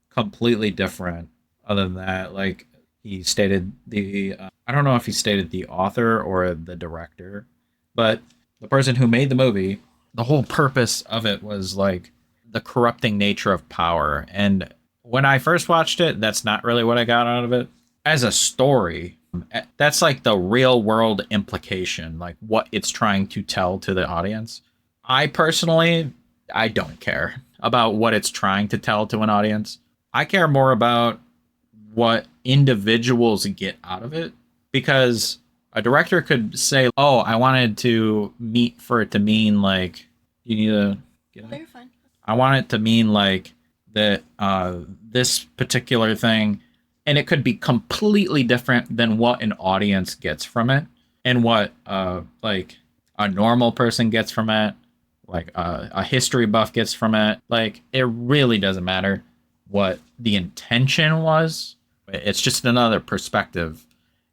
Speaker 1: completely different other than that. Like he stated I don't know if he stated the author or the director, but the person who made the movie, the whole purpose of it was the corrupting nature of power. And when I first watched it, that's not really what I got out of it. As a story, that's the real world implication, what it's trying to tell to the audience. I personally don't care about what it's trying to tell to an audience. I care more about what individuals get out of it because a director could say, "Oh, I wanted to for it to mean like you need to get it.
Speaker 2: You're fine.
Speaker 1: I want it to mean like that this particular thing," and it could be completely different than what an audience gets from it, and what like a normal person gets from it, like a history buff gets from it. Like, it really doesn't matter what the intention was. It's just another perspective.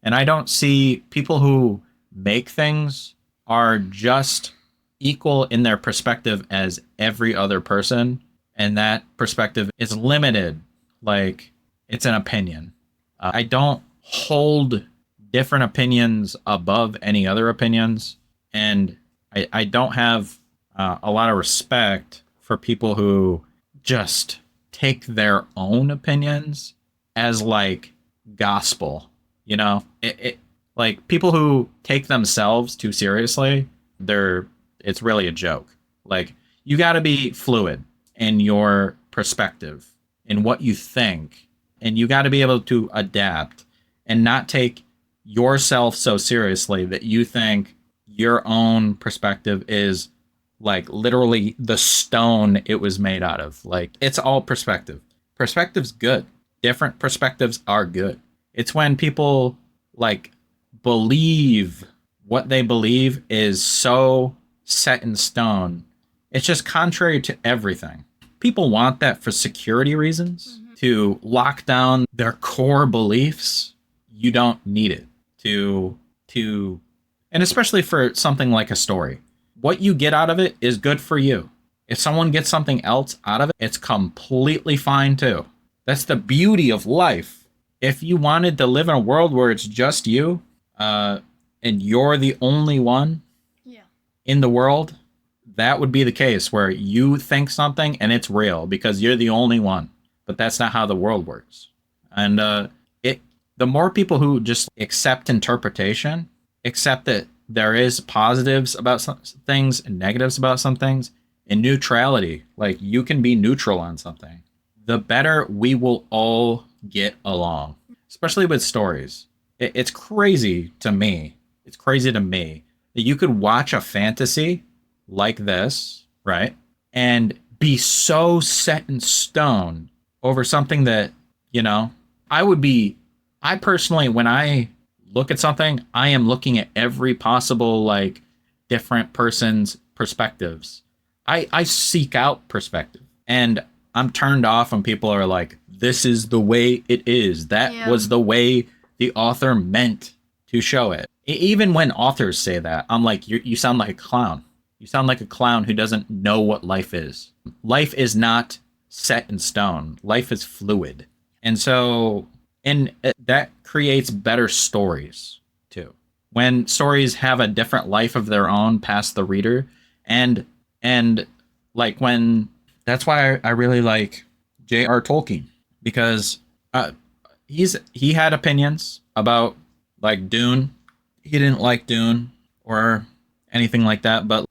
Speaker 1: And I don't see people who make things are just equal in their perspective as every other person. And that perspective is limited. Like, it's an opinion. I don't hold different opinions above any other opinions. And I don't have a lot of respect for people who just take their own opinions as like gospel, you know? It like people who take themselves too seriously, it's really a joke. Like, you got to be fluid in your perspective, in what you think, and you got to be able to adapt and not take yourself so seriously that you think your own perspective is like literally the stone it was made out of. Like, it's all perspective. Perspective's good. Different perspectives are good. It's when people like believe what they believe is so set in stone. It's just contrary to everything. People want that for security reasons, to lock down their core beliefs. You don't need it to, and especially for something like a story. What you get out of it is good for you. If someone gets something else out of it, it's completely fine too. That's the beauty of life. If you wanted to live in a world where it's just you, and you're the only one in the world, that would be the case, where you think something and it's real because you're the only one. But that's not how the world works. And the more people who just accept interpretation, accept that there is positives about some things and negatives about some things, and neutrality, like you can be neutral on something, the better we will all get along, especially with stories. It's crazy to me. It's crazy to me that you could watch a fantasy like this, right? And be so set in stone over something that, you know, I personally, when I look at something, I am looking at every possible, like, different person's perspectives. I seek out perspective, and I'm turned off when people are like, this is the way it is. That was the way the author meant to show it. Even when authors say that, I'm like, you sound like a clown. You sound like a clown who doesn't know what life is. Life is not set in stone. Life is fluid. And so, and that creates better stories too. When stories have a different life of their own past the reader, and like when, that's why I really like J.R. Tolkien, because he had opinions about like Dune. He didn't like Dune or anything like that, but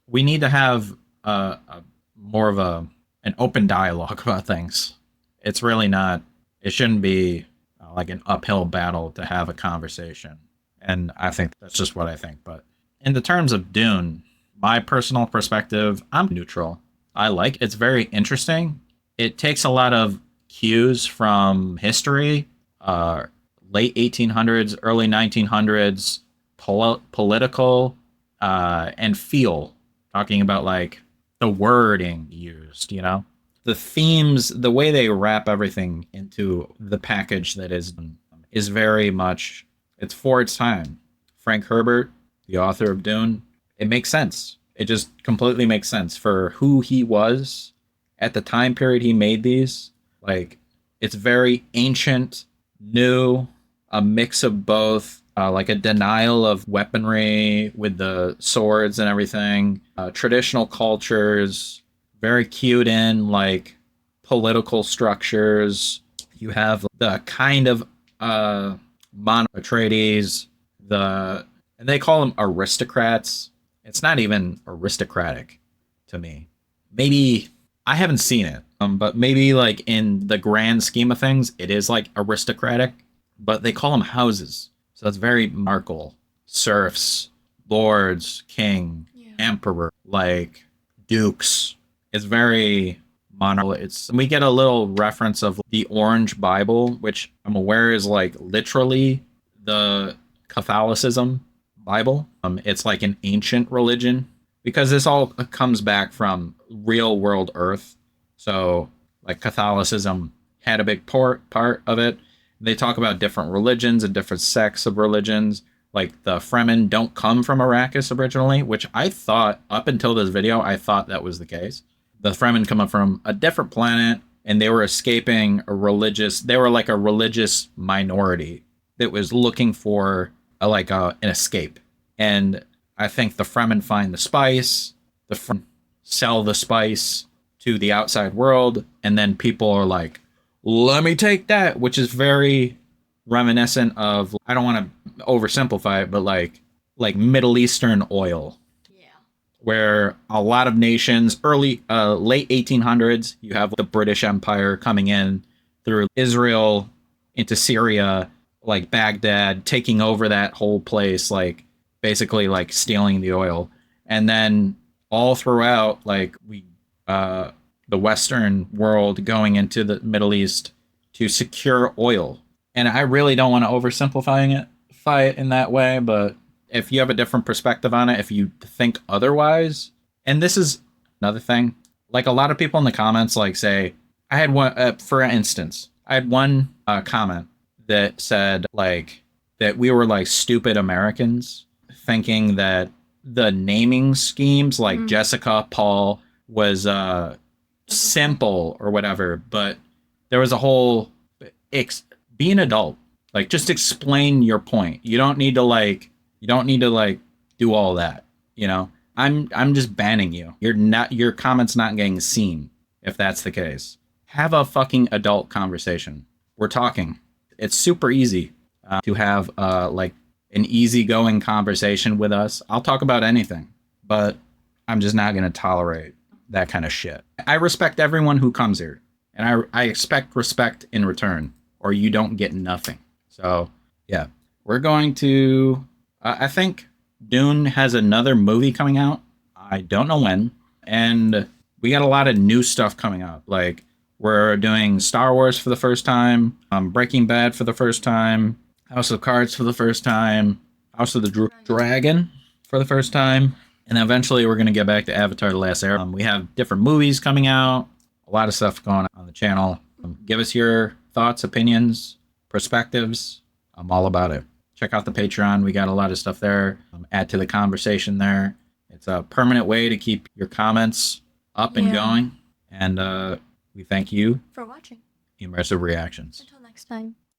Speaker 1: we need to have a more of an open dialogue about things. It's really not, it shouldn't be like an uphill battle to have a conversation. And I think that's just what I think. But in the terms of Dune, my personal perspective, I'm neutral. It's very interesting. It takes a lot of cues from history, late 1800s, early 1900s, political, and feel, talking about like the wording used, you know, the themes, the way they wrap everything into the package that is very much, it's for its time. Frank Herbert, the author of Dune, it makes sense. It just completely makes sense for who he was at the time period he made these. Like, it's very ancient, new, a mix of both, like a denial of weaponry with the swords and everything, traditional cultures, very cued in, like, political structures. You have the kind of Atreides, and they call them aristocrats. It's not even aristocratic to me. Maybe, I haven't seen it, but maybe like in the grand scheme of things, it is like aristocratic, but they call them houses. So it's very Markle. Serfs, lords, king, emperor, like dukes. It's very monarch. We get a little reference of the Orange Bible, which I'm aware is like literally the Catholicism Bible. It's like an ancient religion because this all comes back from real world Earth. So like Catholicism had a big part of it. They talk about different religions and different sects of religions. Like the Fremen don't come from Arrakis originally, which I thought up until this video, I thought that was the case. The Fremen come up from a different planet and they were escaping they were like a religious minority that was looking for an escape. And I think the Fremen find the spice, the Fremen sell the spice to the outside world, and then people are like, let me take that, which is very reminiscent of, I don't want to oversimplify it, but like Middle Eastern oil. Yeah. Where a lot of nations, late 1800s, you have the British Empire coming in through Israel into Syria, like Baghdad, taking over that whole place, like basically like stealing the oil. And then all throughout, like the Western world going into the Middle East to secure oil. And I really don't want to oversimplify it in that way, but if you have a different perspective on it, if you think otherwise, and this is another thing, like a lot of people in the comments like say, I had one, for instance, I had one comment that said like that we were like stupid Americans thinking that the naming schemes like Jessica, Paul was simple or whatever, but there was a whole be an adult, like just explain your point. You don't need to do all that, you know. I'm just banning you. Your comment's not getting seen if that's the case. Have a fucking adult conversation. We're talking. It's super easy to have like an easygoing conversation with us. I'll talk about anything, but I'm just not going to tolerate that kind of shit. I respect everyone who comes here, and I expect respect in return, or you don't get nothing. So yeah, we're going to, I think Dune has another movie coming out. I don't know when. And we got a lot of new stuff coming up. Like we're doing Star Wars for the first time, Breaking Bad for the first time, House of Cards for the first time, House of the Dragon for the first time. And eventually we're going to get back to Avatar: The Last Airbender. We have different movies coming out, a lot of stuff going on the channel. Give us your thoughts, opinions, perspectives. I'm all about it. Check out the Patreon. We got a lot of stuff there. Add to the conversation there. It's a permanent way to keep your comments up and going. And we thank you
Speaker 2: for watching
Speaker 1: Immersive Reactions.
Speaker 2: Until next time.